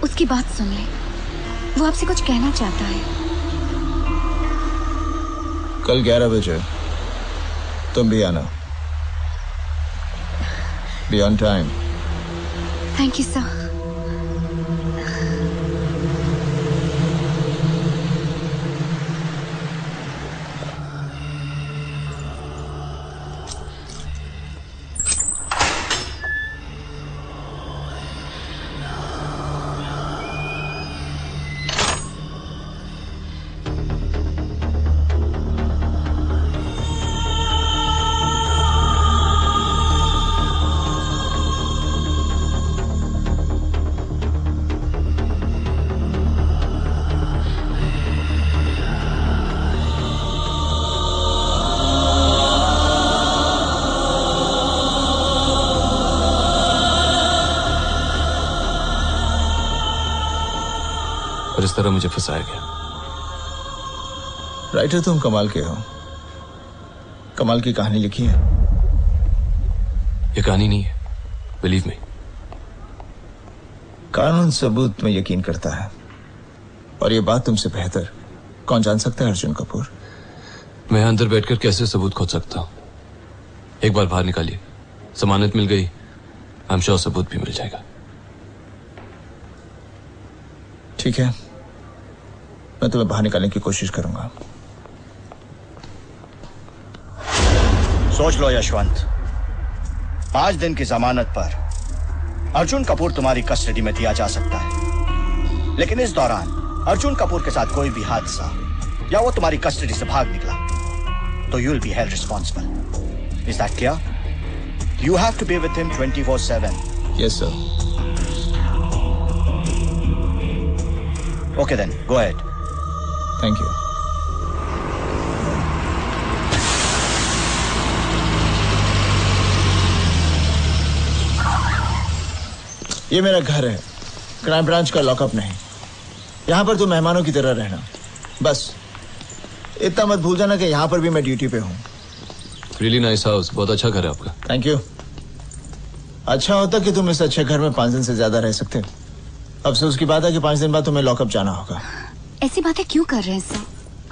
उसकी बात सुन लें। वो आपसे कुछ कहना चाहता है। कल 11 बजे तुम भी आना। Be on time। Thank you sir. और इस तरह मुझे फंसाया गया। राइटर तुम कमाल के हो, कमाल की कहानी लिखी है। ये कहानी नहीं है, बिलीव मी। कानून सबूत में यकीन करता है, और ये बात तुमसे बेहतर कौन जान सकता है अर्जुन कपूर? मैं अंदर बैठकर कैसे सबूत खोज सकता हूं? एक बार बाहर निकालिए, जमानत मिल गई, आई एम श्योर सबूत भी मिल जाएगा। ठीक है, मैं तुम्हें बाहर निकालने की कोशिश करूंगा। सोच लो यशवंत, 5 दिन की जमानत पर अर्जुन कपूर तुम्हारी कस्टडी में दिया जा सकता है, लेकिन इस दौरान अर्जुन कपूर के साथ कोई भी हादसा या वो तुम्हारी कस्टडी से भाग निकला तो you will be held responsible. Is that clear? You have to be with him 24/7। Yes sir. Okay then, go ahead. Thank you. ये मेरा घर है, क्राइम ब्रांच का लॉकअप नहीं। यहां पर तुम मेहमानों की तरह रहना, बस इतना मत भूल जाना कि यहां पर भी मैं ड्यूटी पे हूं। रियली नाइस हाउस, बहुत अच्छा घर है आपका। Thank you. अच्छा होता कि तुम इस अच्छे घर में 5 दिन से ज्यादा रह सकते। अफसोस की बात है कि 5 दिन बाद तुम्हें लॉकअप जाना होगा। ऐसी बातें क्यों कर रहे हैं सर?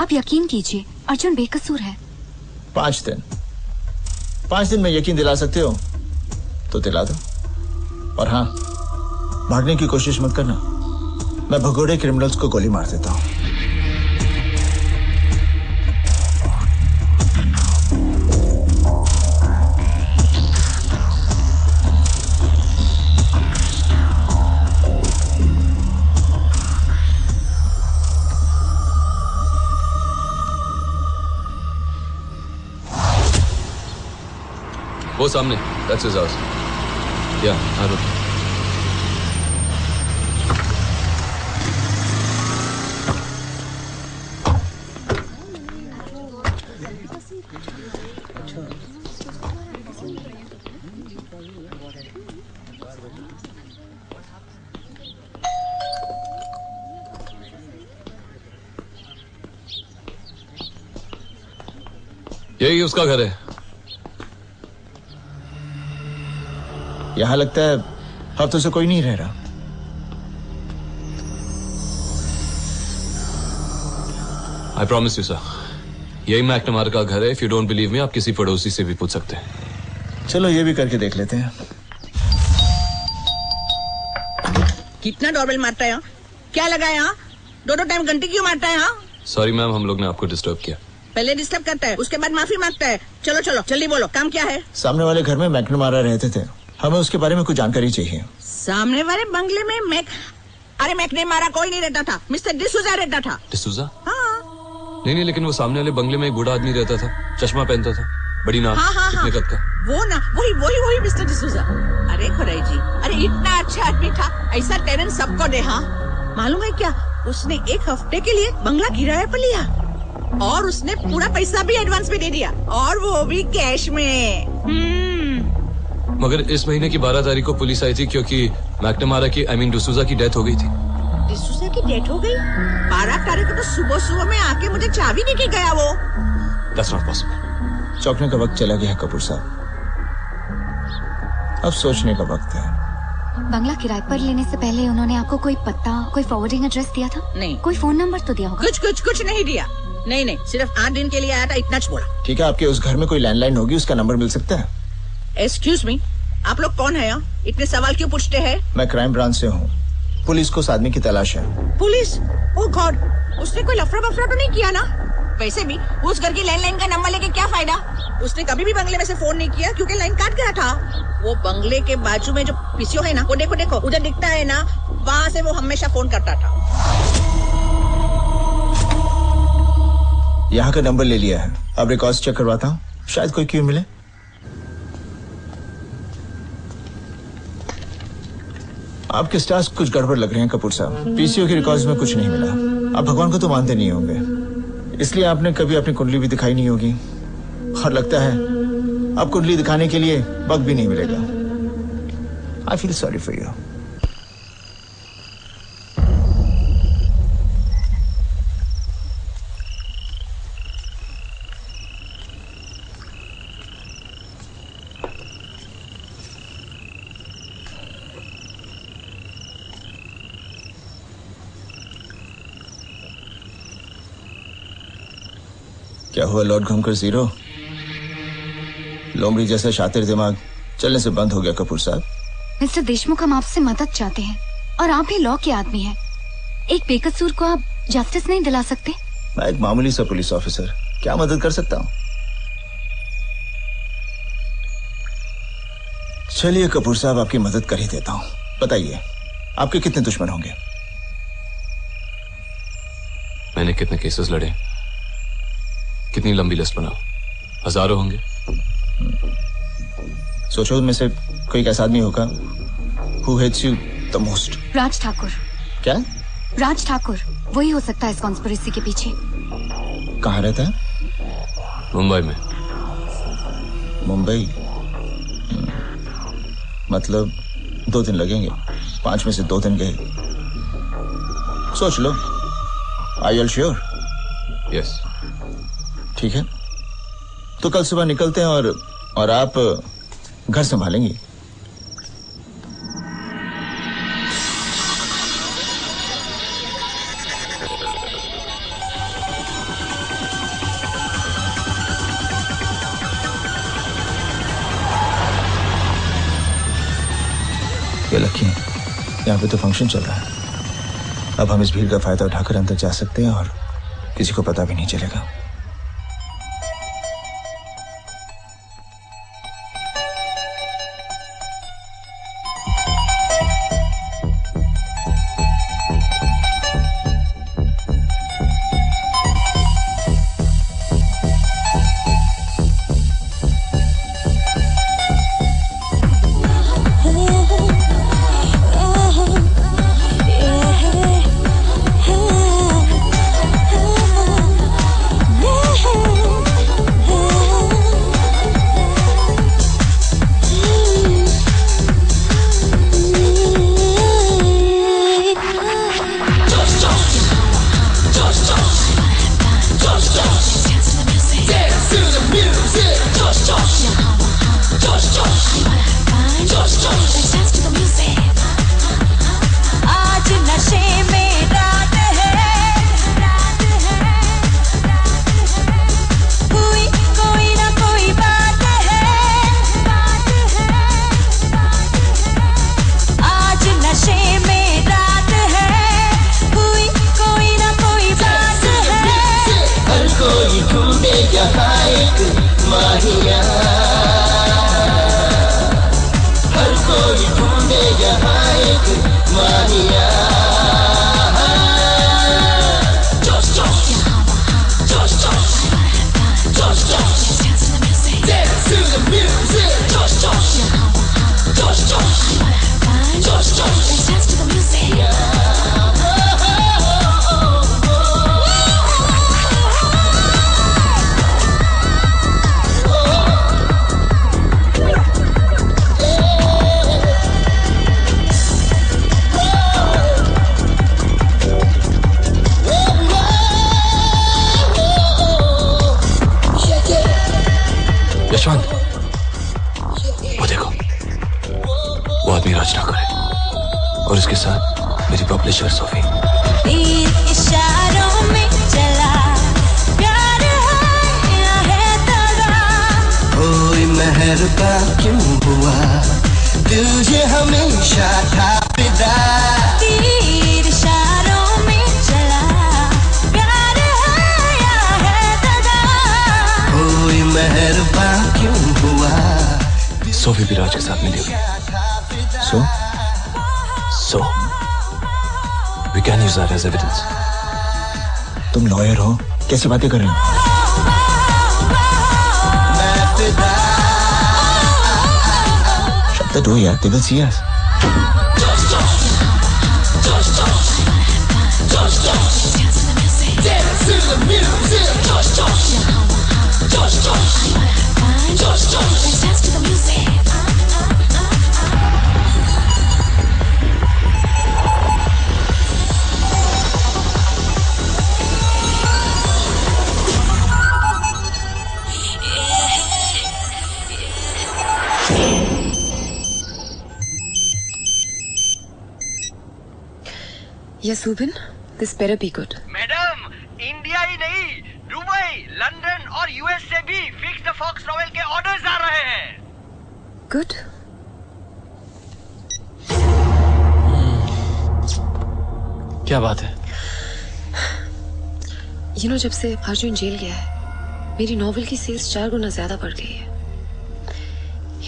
आप यकीन कीजिए, अर्जुन बेकसूर है। 5 दिन 5 दिन में यकीन दिला सकते हो तो दिला दो। और हाँ, भागने की कोशिश मत करना, मैं भगोड़े क्रिमिनल्स को गोली मार देता हूँ। वो सामने, that's his house. Yeah, Arun. यही उसका घर है। यहां लगता है हफ्तों से कोई नहीं रह रहा। I promise you, sir. यही मैकनमारा का घर है। If you don't believe me, आप किसी पड़ोसी से भी पूछ सकते हैं। चलो ये भी करके देख लेते हैं। कितना डोरबेल मारता है यहाँ? क्या लगा है यहाँ? 2 टाइम घंटी क्यों मारता है यहाँ? सॉरी मैम, हम लोग ने आपको डिस्टर्ब किया। पहले डिस्टर्ब करता है, उसके बाद माफी मांगता है। चलो चलो जल्दी बोलो, काम क्या है? सामने वाले घर में मैकनमारा रहते थे, हमें उसके बारे में कुछ जानकारी चाहिए। सामने वाले बंगले में अरे मैकनेमारा कोई नहीं रहता था, मिस्टर डिसूजा रहता था। डिसूजा? हाँ। नहीं, लेकिन वो सामने वाले बंगले में एक बूढ़ा आदमी रहता था, चश्मा पहनता था, बड़ी नाक, कितने कद का? वो ना, वही मिस्टर डिसूजा। अरे खुराई जी, अरे इतना अच्छा आदमी था, ऐसा टेरेंट सबको दे। हाँ, मालूम है क्या, उसने 1 हफ्ते के लिए बंगला किराए पर लिया और उसने पूरा पैसा भी एडवांस में दे दिया, और वो भी कैश में। मगर इस महीने की 12 तारीख को पुलिस आई थी क्योंकि मैकनमारा की डिसूजा की डेथ हो गई थी। डिसूजा की डेथ हो गई? 12 तारीख को तो सुबह में आके मुझे चाबी दे के गया वो। That's not possible. चौंकने का वक्त चला गया है कपूर साहब, अब सोचने का वक्त है। बंगला किराए पर लेने से पहले उन्होंने आपको कोई पता, कोई फॉरवर्डिंग एड्रेस दिया था? नहीं। कोई फोन नंबर तो दिया होगा? कुछ नहीं दिया। नहीं, सिर्फ 8 दिन के लिए आया था, इतना बोला। ठीक है, आपके उस घर में कोई लैंडलाइन होगी, उसका नंबर मिल सकता है? एक्सक्यूज मी, आप लोग कौन है? इतने सवाल क्यों पूछते हैं? मैं क्राइम ब्रांच से हूँ, पुलिस को उस आदमी की तलाश है। पुलिस? ओह गॉड, उसने कोई लफड़ा बफड़ा तो नहीं किया ना? वैसे भी उस घर की लैंडलाइन का नंबर लेके क्या फायदा? उसने कभी भी बंगले में से फोन नहीं किया क्योंकि लाइन काट गया था। वो बंगले के बाजू में जो पीसीओ है ना, वो देखो उधर दिखता है ना, वहाँ से वो हमेशा फोन करता था। यहाँ का नंबर ले लिया है, अब रिकॉर्ड्स चेक करवाता हूँ, शायद कोई क्यों मिले। आपके स्टार्स कुछ गड़बड़ लग रहे हैं कपूर साहब, पीसीओ के रिकॉर्ड्स में कुछ नहीं मिला। आप भगवान को तो मानते नहीं होंगे, इसलिए आपने कभी अपनी कुंडली भी दिखाई नहीं होगी, और लगता है अब कुंडली दिखाने के लिए वक्त भी नहीं मिलेगा। I feel sorry for you. क्या हुआ लॉर्ड घूमकर जीरो? लोमड़ी जैसा शातिर दिमाग चलने से बंद हो गया कपूर साहब। मिस्टर देशमुख, हम आपसे मदद चाहते हैं और आप ही लॉ के आदमी हैं। एक बेकसूर को आप जस्टिस नहीं दिला सकते? मैं एक मामूली सा पुलिस ऑफिसर, क्या मदद कर सकता हूँ? चलिए कपूर साहब, आपकी मदद कर ही देता हूँ। बताइए, आपके कितने दुश्मन होंगे? मैंने कितने केसेस लड़े, कितनी लंबी लिस्ट बनाओ? हजारों होंगे। सोचो उनमें से कोई एक ऐसा आदमी होगा who hates you the most। Raj Thakur. क्या? राज ठाकुर, वही हो सकता है इस कॉन्स्पिरेसी के पीछे। कहाँ रहता है? मुंबई में। मुंबई? मतलब 2 दिन लगेंगे, 5 में से 2 दिन गए। सोच लो। Are you sure? Yes। ठीक है, तो कल सुबह निकलते हैं और आप घर संभालेंगी। यहाँ पे तो फंक्शन चल रहा है। अब हम इस भीड़ का फायदा उठाकर अंदर जा सकते हैं और किसी को पता भी नहीं चलेगा। सोफी विराज के साथ मिली हुई। So we can use that as evidence. तुम लॉयर हो, कैसे बातें कर रहे हो? Shut the door, यार, they will see us. Yes, Subin, this better be good. Madam, India ही नहीं, दुबई, लंदन और यूएस से भी फिक्स द फॉक्स नॉवेल के ऑर्डर्स आ रहे हैं। Good. क्या बात है? You know, जब से अर्जुन जेल गया है, मेरी नॉवेल की सेल्स 4 गुना ज्यादा बढ़ गई है।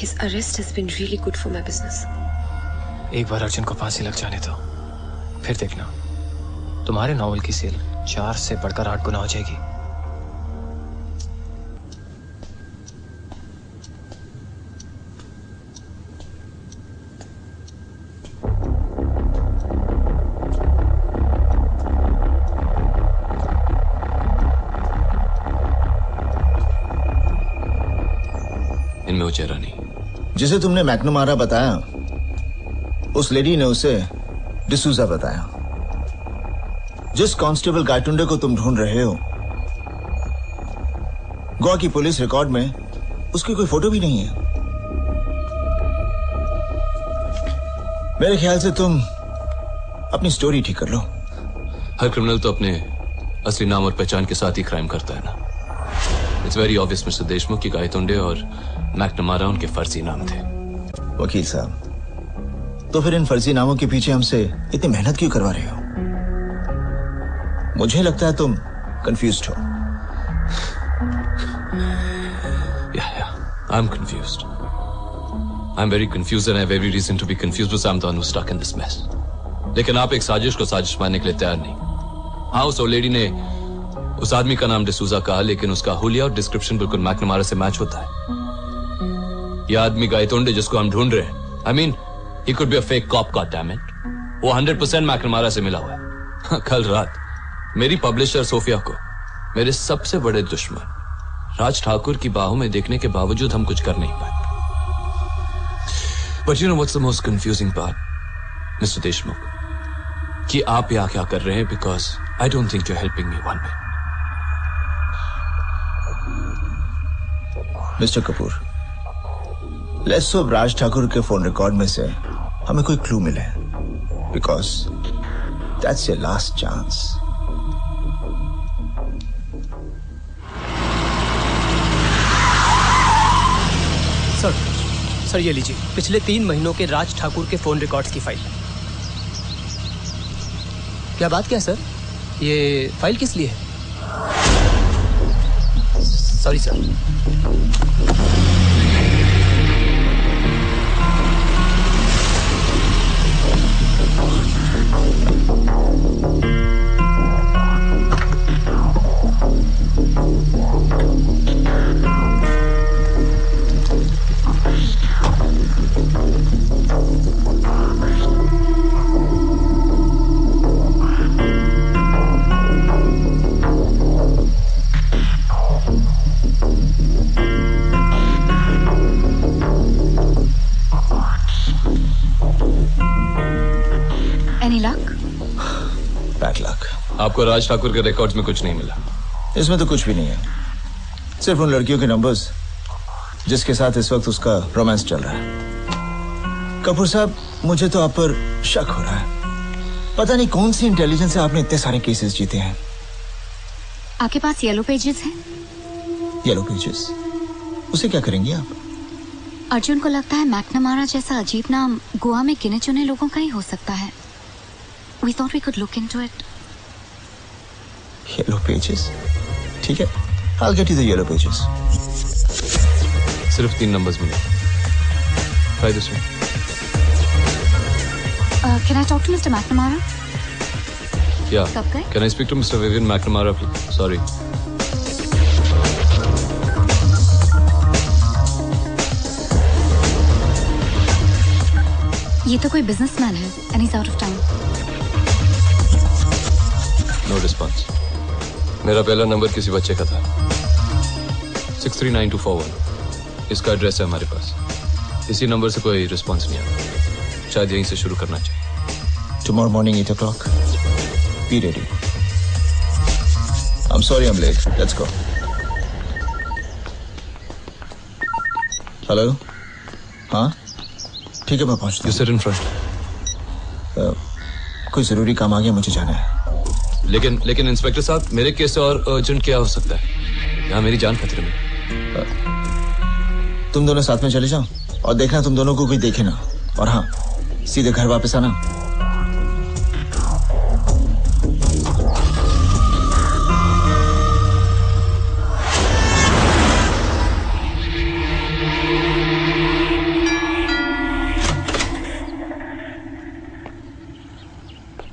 His arrest has been really good for my business. एक बार अर्जुन को फांसी लग जाने दो, फिर देखना तुम्हारे नॉवेल की सेल 4 से बढ़कर 8 गुना हो जाएगी। इनमें वो चेहरा नहीं जिसे तुमने मैकनमारा बताया, उस लेडी ने उसे डिसूजा बताया। जिस कांस्टेबल गायटुंडे को तुम ढूंढ रहे हो, गोवा की पुलिस रिकॉर्ड में उसकी कोई फोटो भी नहीं है। मेरे ख्याल से तुम अपनी स्टोरी ठीक कर लो। हर क्रिमिनल तो अपने असली नाम और पहचान के साथ ही क्राइम करता है ना। It's very obvious mister Deshmukh की गायतुंडे और मैकनमारा उनके फर्जी नाम थे। वकील साहब, तो फिर इन फर्जी नामों के पीछे हमसे इतनी मेहनत क्यों करवा रहे हो? मुझे लगता है तुम कंफ्यूज्ड हो। I'm confused. I'm very confused and I have every reason to be confused because I'm the one who's stuck in this mess. लेकिन आप एक साजिश को साजिश मानने के लिए तैयार नहीं। हाँ, उस ओल्ड लेडी ने उस आदमी का नाम डिसूजा कहा, लेकिन उसका हुलिया और डिस्क्रिप्शन बिल्कुल मैकनमारा से मैच होता है। यह आदमी गायतोंडे जिसको हम ढूंढ रहे हैं, I mean, he could be a fake cop, goddammit. वो 100% मैकनमारा से मिला हुआ है। कल रात मेरी पब्लिशर सोफिया को मेरे सबसे बड़े दुश्मन राज ठाकुर की बाहों में देखने के बावजूद हम कुछ कर नहीं पाए। But you know what's the most confusing part, Mr. Deshmukh? कि आप यहाँ क्या कर रहे हैं? Because I don't think you're helping me one bit. Mister Kapoor, let's hope Raj Thakur के फोन रिकॉर्ड में से हमें कोई क्लू मिले, because that's your last chance. Sir ये लीजिए पिछले 3 महीनों के राज ठाकुर के फोन रिकॉर्ड्स की फाइल। क्या बात क्या सर, ये फाइल किस लिए है? Sorry sir. आपको राज ठाकुर के रिकॉर्ड्स में कुछ नहीं मिला? इसमें तो कुछ भी नहीं है, सिर्फ उन लड़कियों के नंबर्स जिसके साथ इस वक्त उसका रोमांस चल रहा है। कपूर साहब, मुझे तो आप पर शक हो रहा है। पता नहीं कौन सी इंटेलिजेंस से आपने इतने सारे केसेस जीते हैं। आपके पास येलो पेजेस हैं? Yellow pages? उसे क्या करेंगी आप? अर्जुन को लगता है मैकनमारा जैसा अजीब नाम गोवा में गिने चुने लोगों का ही हो सकता है। We thought we could look into it. Yellow pages? ठीक है, I'll get you the yellow pages. सिर्फ 3 नंबर्स मिले। Try this one. Can I talk to Mr. McNamara? Yeah. कब गए? Can I speak to Mr. Vivian McNamara, please? Sorry. ये तो कोई businessman है and he's out of town. No response. मेरा पहला नंबर किसी बच्चे का था, 639241। इसका एड्रेस है हमारे पास। इसी नंबर से कोई रिस्पांस नहीं आता, शायद यहीं से शुरू करना चाहिए। Tomorrow morning 8 o'clock. Be ready. I'm sorry I'm late. Let's go. Hello? हाँ? ठीक है, मैं पहुंचता हूँ। You sit in front. कोई जरूरी काम आ गया, मुझे जाना है। लेकिन इंस्पेक्टर साहब, मेरे केस से और अर्जेंट क्या हो सकता है? यहाँ मेरी जान खतरे में। तुम दोनों साथ में चले जाओ और देखना तुम दोनों को कोई देखे ना। और हाँ, सीधे घर वापस आना।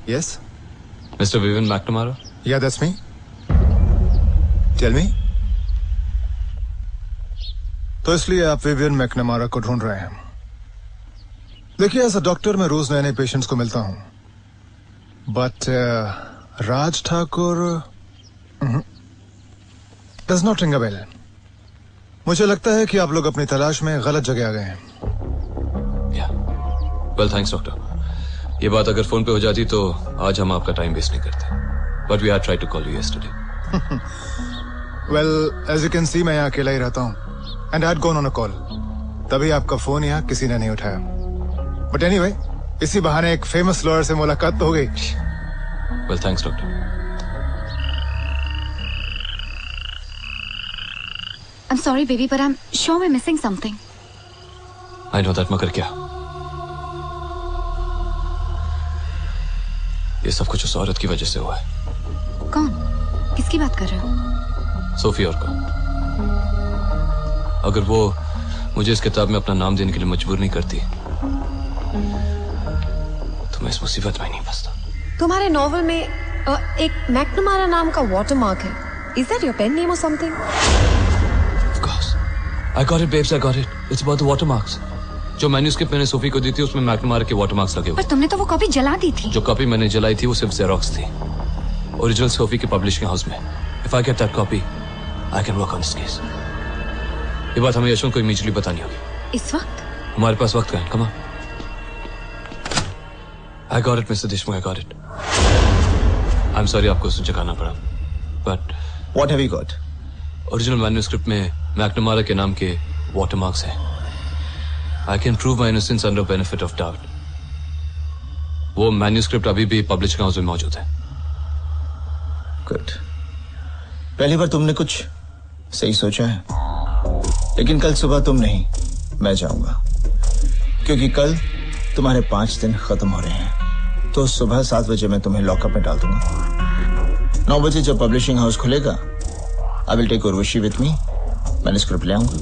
Yes? Mr. Vivian McNamara? Yeah, that's me. Tell me. तो इसलिए आप विवियन मैकनमारा को ढूंढ रहे हैं। देखिए, एज अ डॉक्टर मैं रोज नए नए पेशेंट्स को मिलता हूं, but Raj Thakur does not ring a bell. मुझे लगता है कि आप लोग अपनी तलाश में गलत जगह आ गए हैं। Well, thanks, doctor. ये बात अगर फोन पे हो जाती तो आज हम आपका टाइम वेस्ट नहीं करते। But we had tried to call you yesterday. Well, as you can see, मैं यहाँ अकेला ही रहता हूँ, and I had gone on a call. तभी आपका फोन यहाँ किसी ने नहीं उठाया। But anyway, इसी बहाने एक फेमस लॉयर से मुलाकात तो हो गई। Well, thanks, doctor. I'm sorry, baby, but I'm sure we're missing something. I know that, मगर क्या? ये सब कुछ उस औरत की वजह से हुआ है। कौन? किसकी बात कर रहे हो? सोफी और का। अगर वो मुझे इस किताब में अपना नाम देने के लिए मजबूर नहीं करती तो मैं इस मुसीबत में नहीं फंसता। तुम्हारे नॉवल में एक मैकनमारा नाम का वाटरमार्क है। Is that your pen name or something? Of course. I got it, babes. I got it. It's about the watermarks. जो मैन्यूस्क्रिप्ट मैंने सोफी को दी थी उसमें मैकनमारा के वाटरमार्क्स लगे हुए। पर तुमने तो वो कॉपी जला दी थी। जो कॉपी मैंने जलाई थी वो सिर्फ जेरोक्स थी। ओरिजिनल सोफी के पब्लिशिंग हाउस में। If I get that copy, I can work on this case. ये बात हमें यशवंत को इमीडिएटली बतानी होगी। इस वक्त? हमारे पास वक्त का है। Come on. I got it, Mr. Deshmukh. I got it. I'm sorry आपको उसे जगाना पड़ा। But What have you got? Original manuscript में मैकनमारा के नाम के वाटरमार्क्स हैं। I can prove my innocence under benefit of doubt. वो मैन्यूस्क्रिप्ट अभी भी पब्लिशिंग हाउस में मौजूद है। Good. पहली बार तुमने कुछ सही सोचा है, लेकिन कल सुबह तुम नहीं, मैं जाऊंगा, क्योंकि कल तुम्हारे 5 दिन खत्म हो रहे हैं। तो सुबह 7 बजे मैं तुम्हें लॉकअप में डाल दूंगा। 9 बजे जब पब्लिशिंग हाउस खुलेगा, I will take Urvashi with me, manuscript ले आऊंगा।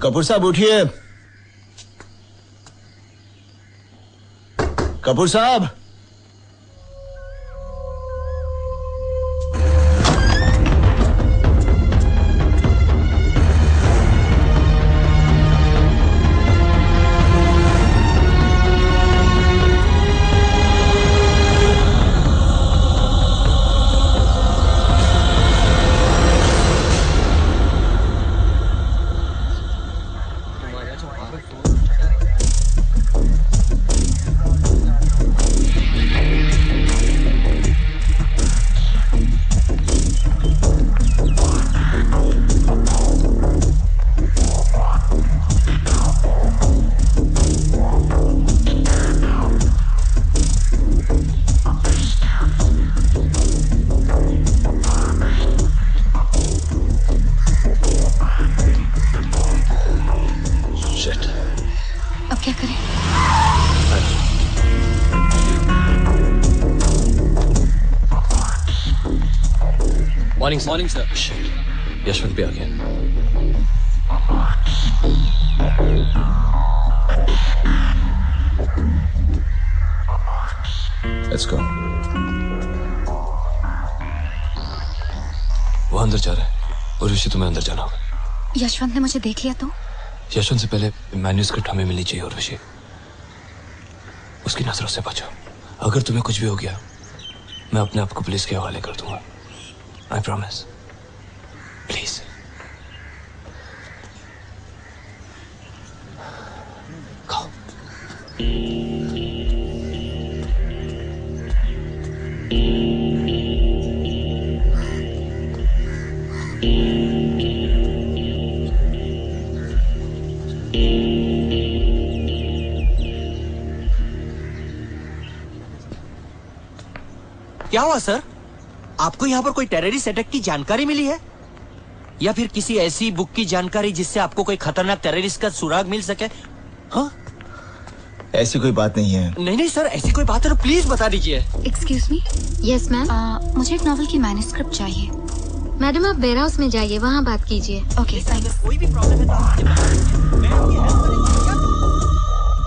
कपूर साहब उठिए। कपूर साहब, मॉर्निंग सर। यशवंत भी आ गया। Let's go. वो अंदर जा रहा है और ऋषि तुम्हें अंदर जाना होगा। यशवंत ने मुझे देख लिया तो? यशवंत से पहले मैन्यूस्क्रिप्ट हमें मिलनी चाहिए और ऋषि उसकी नजरों से बचो। अगर तुम्हें कुछ भी हो गया मैं अपने आप को पुलिस के हवाले कर दूंगा। I promise. Please. Go. क्या हुआ सर? आपको यहाँ पर कोई टेररिस्ट अटैक की जानकारी मिली है, या फिर किसी ऐसी बुक की जानकारी जिससे आपको कोई खतरनाक टेररिस्ट का सुराग मिल सके? हाँ? ऐसी कोई बात नहीं है। नहीं सर, ऐसी कोई बात है तो प्लीज बता दीजिए। Excuse me. यस मैम, मुझे एक नॉवल की मैन्यूस्क्रिप्ट चाहिए। मैडम आप बेयर हाउस में जाइए, वहाँ बात कीजिए। Okay thanks. कोई भी प्रॉब्लम है तो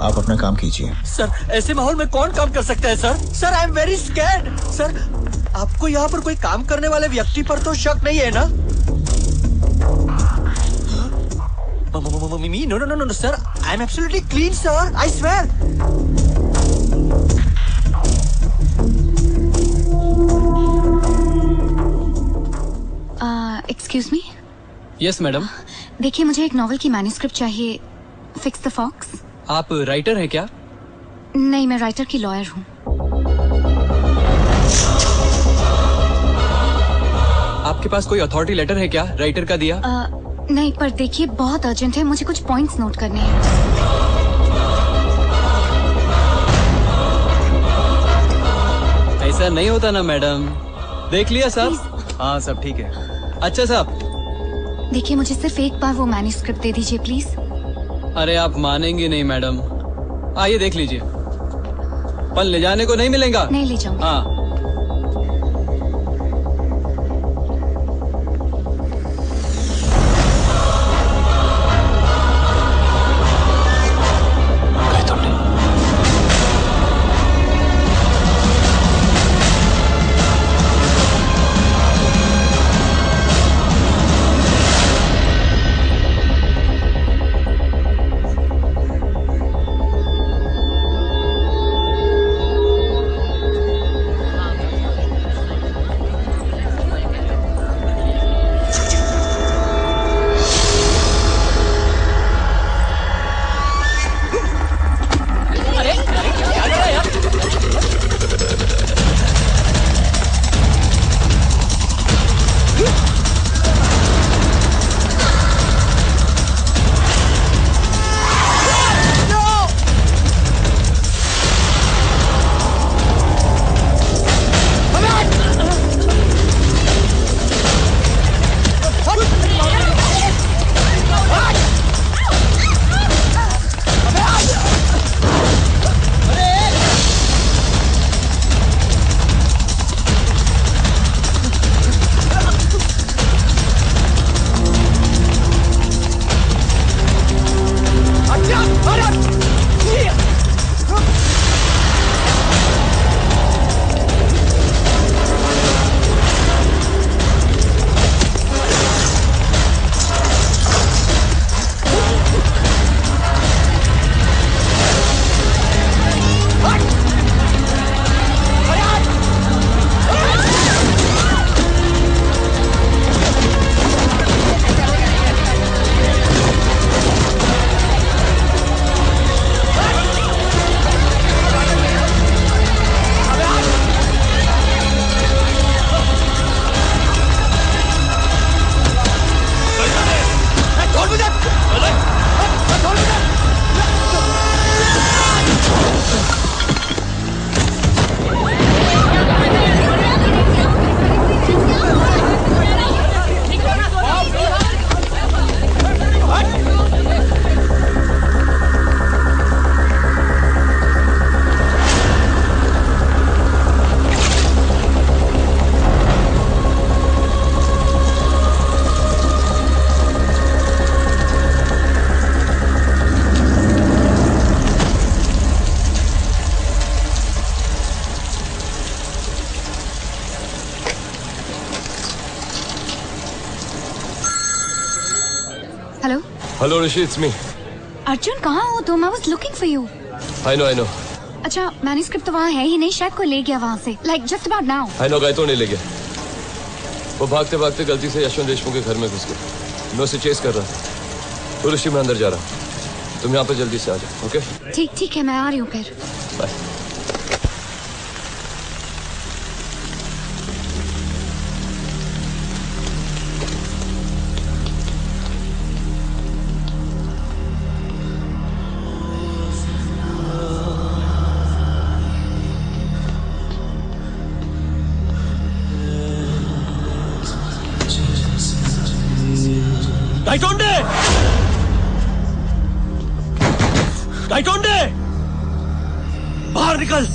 आप अपना काम कीजिए। सर ऐसे माहौल में कौन काम कर सकता है sir? Sir I am very scared. Sir आपको यहाँ पर कोई काम करने वाले व्यक्ति पर तो शक नहीं है ना? No sir, I am absolutely clean sir, I swear. Excuse me. Yes madam. देखिए मुझे एक नॉवल की मैन्यूस्क्रिप्ट चाहिए, फिक्स द फॉक्स। आप राइटर हैं क्या? नहीं, मैं राइटर की लॉयर हूँ। आपके पास कोई अथॉरिटी लेटर है क्या राइटर का दिया? नहीं, पर देखिए बहुत अर्जेंट है, मुझे कुछ पॉइंट्स नोट करने हैं। ऐसा नहीं होता ना मैडम। देख लिया सब? हाँ सब ठीक है। अच्छा साहब देखिए मुझे सिर्फ एक बार वो मैन्युस्क्रिप्ट दे दीजिए प्लीज। अरे आप मानेंगे नहीं मैडम। आइए देख लीजिए। पर ले जाने को नहीं मिलेगा। नहीं ले जाऊंगा। हाँ Hello, Rishi, it's me. Arjun कहाँ हो तुम? I was looking for you. I know. अच्छा मैन्युस्क्रिप्ट तो वहाँ है ही नहीं, शायद कोई ले गया वहाँ से. Like just about now. I know, गायतों ने ले गया. वो भागते भागते गलती से यशवंत देशमुख के घर में घुस गए. मैं उसे चेस कर रहा था. तो ऋषि मैं अंदर जा रहा हूँ. तुम यहाँ पे जल्दी से आ जाओ, ओके? ठीक है, मैं आ रही हूँ फिर. बाय. गायतोंडे बाहर निकल.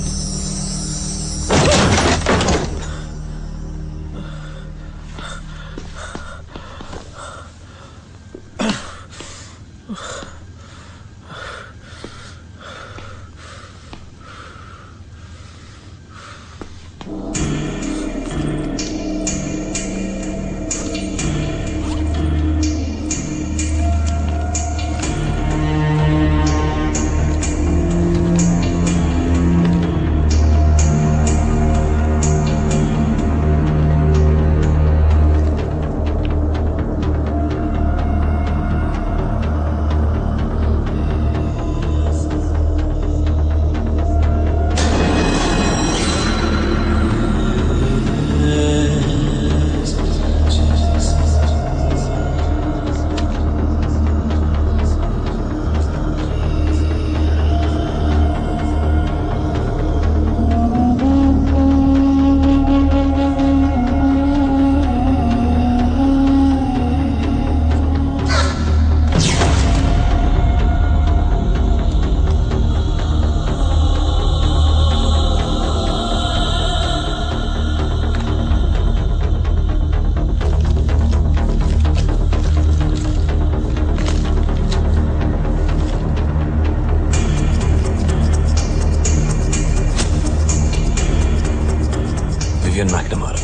Vivian McNamara.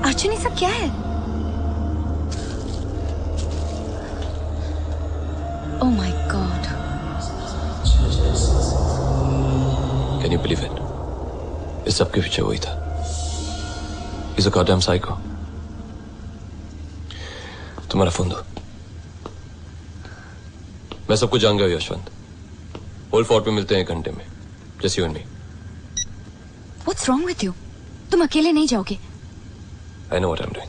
अर्जुन ये सब क्या है? Oh my God. Can you believe it? इस सब के पीछे वही था. He's a goddamn psycho. तुम्हारा फोन दो. मैं सबको जान गया यशवंत. ओल्ड फोर्ट पे मिलते हैं 1 घंटे में. Just you and me. What's wrong with you? तुम अकेले नहीं जाओगे. I know what I'm doing.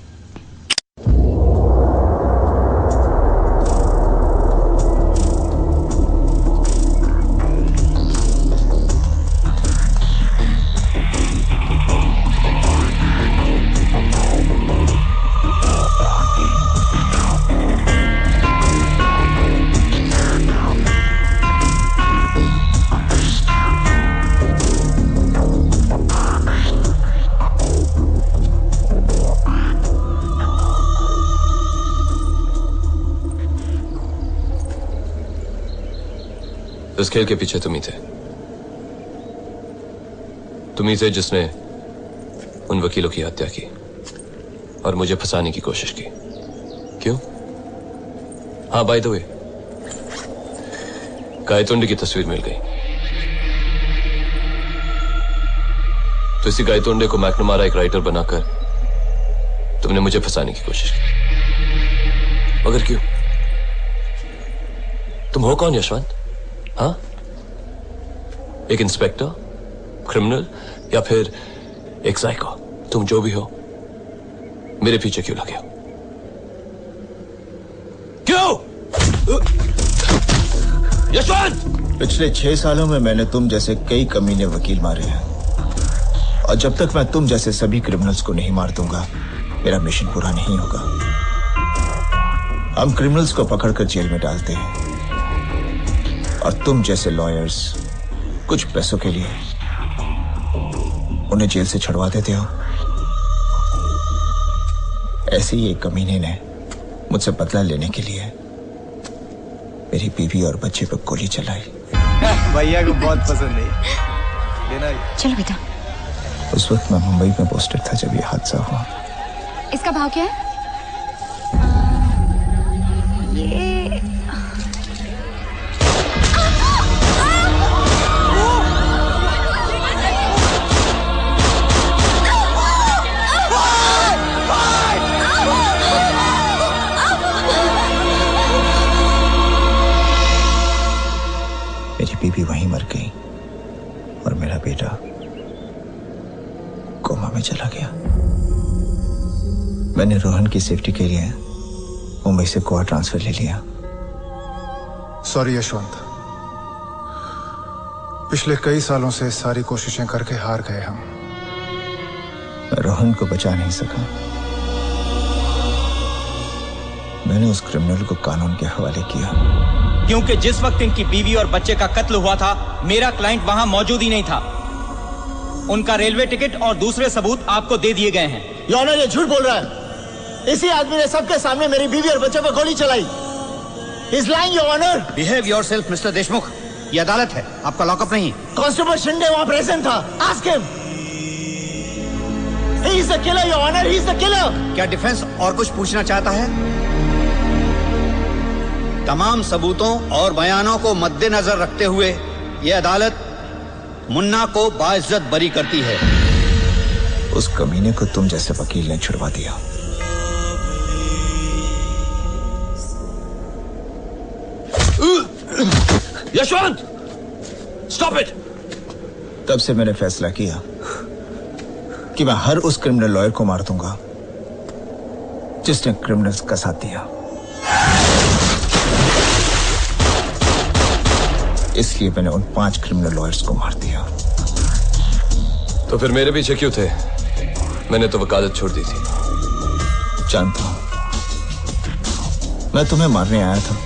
इस खेल के पीछे तुम ही थे. तुम ही थे जिसने उन वकीलों की हत्या की और मुझे फंसाने की कोशिश की. क्यों? हाँ, बाय द वे, गायतोंडे की तस्वीर मिल गई. तो इसी गायतोंडे को मैकनमारा एक राइटर बनाकर तुमने मुझे फंसाने की कोशिश की. मगर क्यों? तुम हो कौन यशवंत? हाँ? एक इंस्पेक्टर, क्रिमिनल या फिर एक साइको? तुम जो भी हो, मेरे पीछे क्यों लगे हो? क्यों? यशवंत! पिछले 6 सालों में मैंने तुम जैसे कई कमीने वकील मारे हैं, और जब तक मैं तुम जैसे सभी क्रिमिनल्स को नहीं मार दूंगा, मेरा मिशन पूरा नहीं होगा. हम क्रिमिनल्स को पकड़कर जेल में डालते हैं और तुम जैसे लॉयर्स कुछ पैसों के लिए उन्हें जेल से छुड़वा देते हो. ऐसे ही एक कमीने ने मुझसे बदला लेने के लिए मेरी बीवी और बच्चे पर गोली चलाई. भैया को बहुत पसंद है. चलो बेटा. उस वक्त मैं मुंबई में पोस्टेड था जब ये हादसा हुआ. इसका भाव क्या है? ये मेरी बीवी वहीं मर गई और मेरा बेटा कोमा में चला गया. मैंने रोहन की सेफ्टी के लिए मुंबई से गोवा ट्रांसफर ले लिया. सॉरी यशवंत, पिछले कई सालों से सारी कोशिशें करके हार गए हम। रोहन को बचा नहीं सका। मैंने उस क्रिमिनल को कानून के हवाले किया। क्योंकि जिस वक्त इनकी बीवी और बच्चे का कत्ल हुआ था, मेरा क्लाइंट वहां मौजूद ही नहीं था। उनका रेलवे टिकट और दूसरे सबूत आपको दे दिए गए हैं। योर ऑनर, ये झूठ बोल रहा है। इसी आदमी ने सबके सामने मेरी बीवी और बच्चे पर गोली चलाई। He's lying, your honour. Behave yourself mister Deshmukh. ये अदालत है, आपका लॉकअप नहीं। कांस्टेबल शिंदे वहां प्रेजेंट था। Ask him. He is the killer, your honor. He is the killer. क्या डिफेंस और कुछ पूछना चाहता है? तमाम सबूतों और बयानों को मद्देनजर रखते हुए यह अदालत मुन्ना को बाइज्जत बरी करती है। उस कमीने को तुम जैसे वकील ने छुड़वा दिया। Yashwant, stop it. तब से मैंने फैसला किया कि मैं हर उस क्रिमिनल लॉयर को मार दूंगा जिसने क्रिमिनल्स का साथ दिया। इसलिए मैंने उन 5 क्रिमिनल लॉयर्स को मार दिया। तो फिर मेरे पीछे क्यों थे? मैंने तो वकालत छोड़ दी थी। जानता हूं, मैं तुम्हें मारने आया था।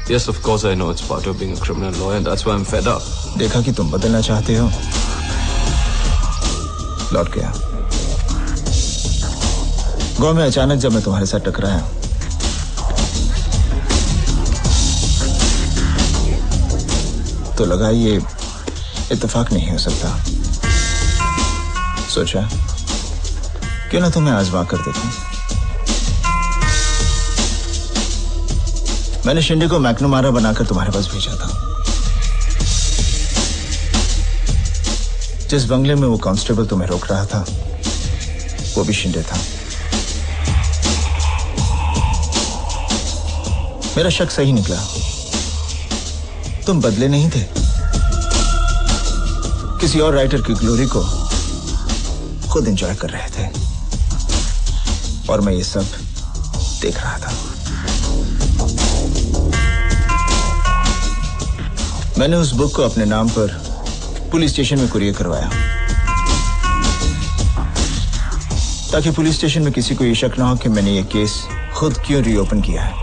Yes, of course I know it's part of being a criminal lawyer and that's why I'm fed up. देखा कि तुम बदलना चाहते हो, लौट गया। गांव में अचानक जब मैं तुम्हारे साथ टकराया, तो लगा ये इत्तेफाक नहीं हो सकता। सोचा क्यों ना तुम्हें आजमा कर देखूं। मैंने शिंदे को मैकनमारा बनाकर तुम्हारे पास भेजा था। जिस बंगले में वो कांस्टेबल तुम्हें रोक रहा था, वो भी शिंदे था। मेरा शक सही निकला। तुम बदले नहीं थे, किसी और राइटर की ग्लोरी को खुद एंजॉय कर रहे थे, और मैं ये सब देख रहा था। मैंने उस बुक को अपने नाम पर पुलिस स्टेशन में कुरियर करवाया, ताकि पुलिस स्टेशन में किसी को ये शक ना हो कि मैंने ये केस खुद क्यों रीओपन किया है।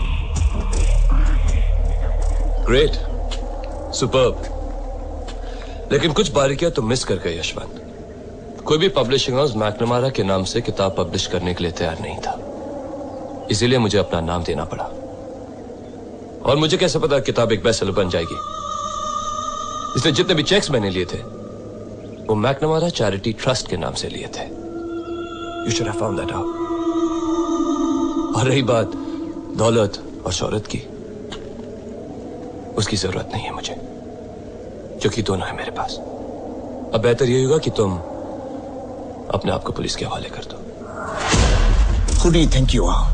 Great, superb. लेकिन कुछ बारीकियां तुम मिस कर गए यशवंत। कोई भी पब्लिशिंग हाउस मैकनमारा के नाम से किताब पब्लिश करने के लिए तैयार नहीं था, इसीलिए मुझे अपना नाम देना पड़ा। और मुझे कैसे पता किताब एक बेस्ट सेलर बन जाएगी? इसलिए जितने भी चेक्स मैंने लिए थे, वो मैकनमारा चैरिटी ट्रस्ट के नाम से लिए थे। You should have found that out. और रही बात दौलत और शोहरत की, उसकी जरूरत नहीं है मुझे, क्योंकि दोनों है मेरे पास। अब बेहतर यही होगा कि तुम अपने आप को पुलिस के हवाले कर दो। Who do you think you are?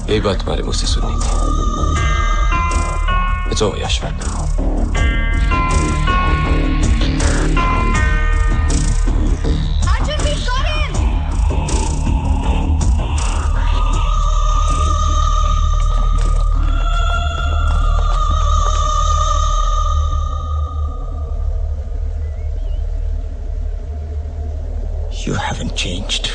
एक बात तुम्हारे मुझसे सुननी थी। It's over, Yashwant. You haven't changed.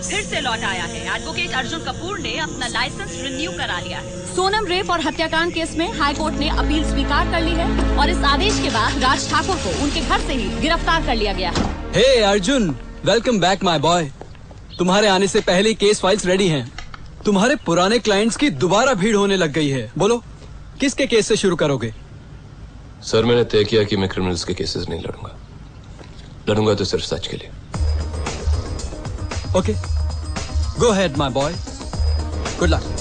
फिर से लौट आया है। एडवोकेट अर्जुन कपूर ने अपना लाइसेंस रिन्यू करा लिया है। सोनम रेप और हत्याकांड केस में हाई कोर्ट ने अपील स्वीकार कर ली है और इस आदेश के बाद राज ठाकुर को उनके घर से ही गिरफ्तार कर लिया गया है। Hey Arjun, welcome back my boy. तुम्हारे आने से पहले केस फाइल्स रेडी हैं। तुम्हारे पुराने क्लाइंट्स की दोबारा भीड़ होने लग गई है। बोलो किसके केस से शुरू करोगे? सर मैंने तय किया कि मैं क्रिमिनल्स के केसेस नहीं लड़ूंगा। लड़ूंगा तो सिर्फ सच के लिए। Okay, go ahead my boy, good luck.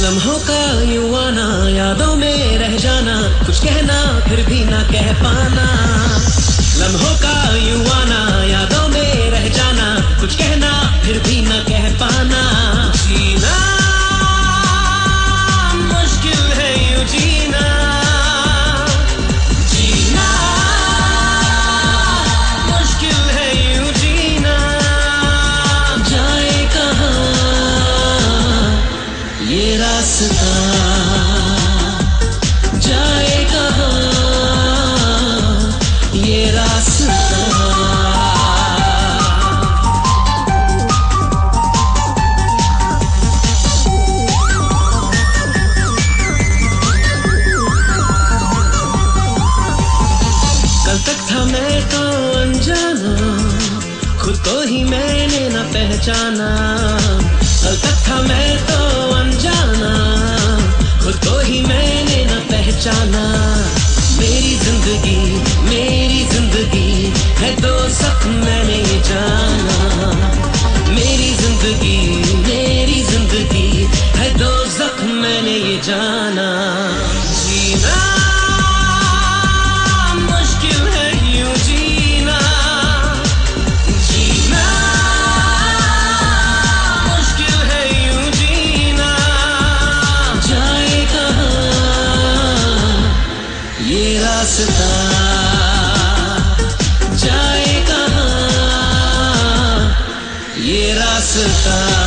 लम्हों का यूं आना, यादों में रह जाना, कुछ कहना फिर भी ना कह पाना। लम्हों का यूं आना, यादों में रह जाना, कुछ कहना फिर भी ना कह पाना। जीना मुश्किल है यूं जीना, जीना मुश्किल है यूं जीना। जाए कहाँ ये रास्ता, जाए कहाँ ये रास्ता। कल तक था मैं तो अनजाना, खुद को ही मैंने न पहचाना। कल तक था मैं तो अनजाना, खुद को ही मैंने न पहचाना। मेरी जिंदगी है दोज़ख मैंने ये जाना। मेरी जिंदगी है दोज़ख मैंने ये जाना। जीना मुश्किल है यूं जीना, जीना मुश्किल है यूं जीना। जाए कहाँ ये रास्ता, जाए कहाँ ये रास्ता।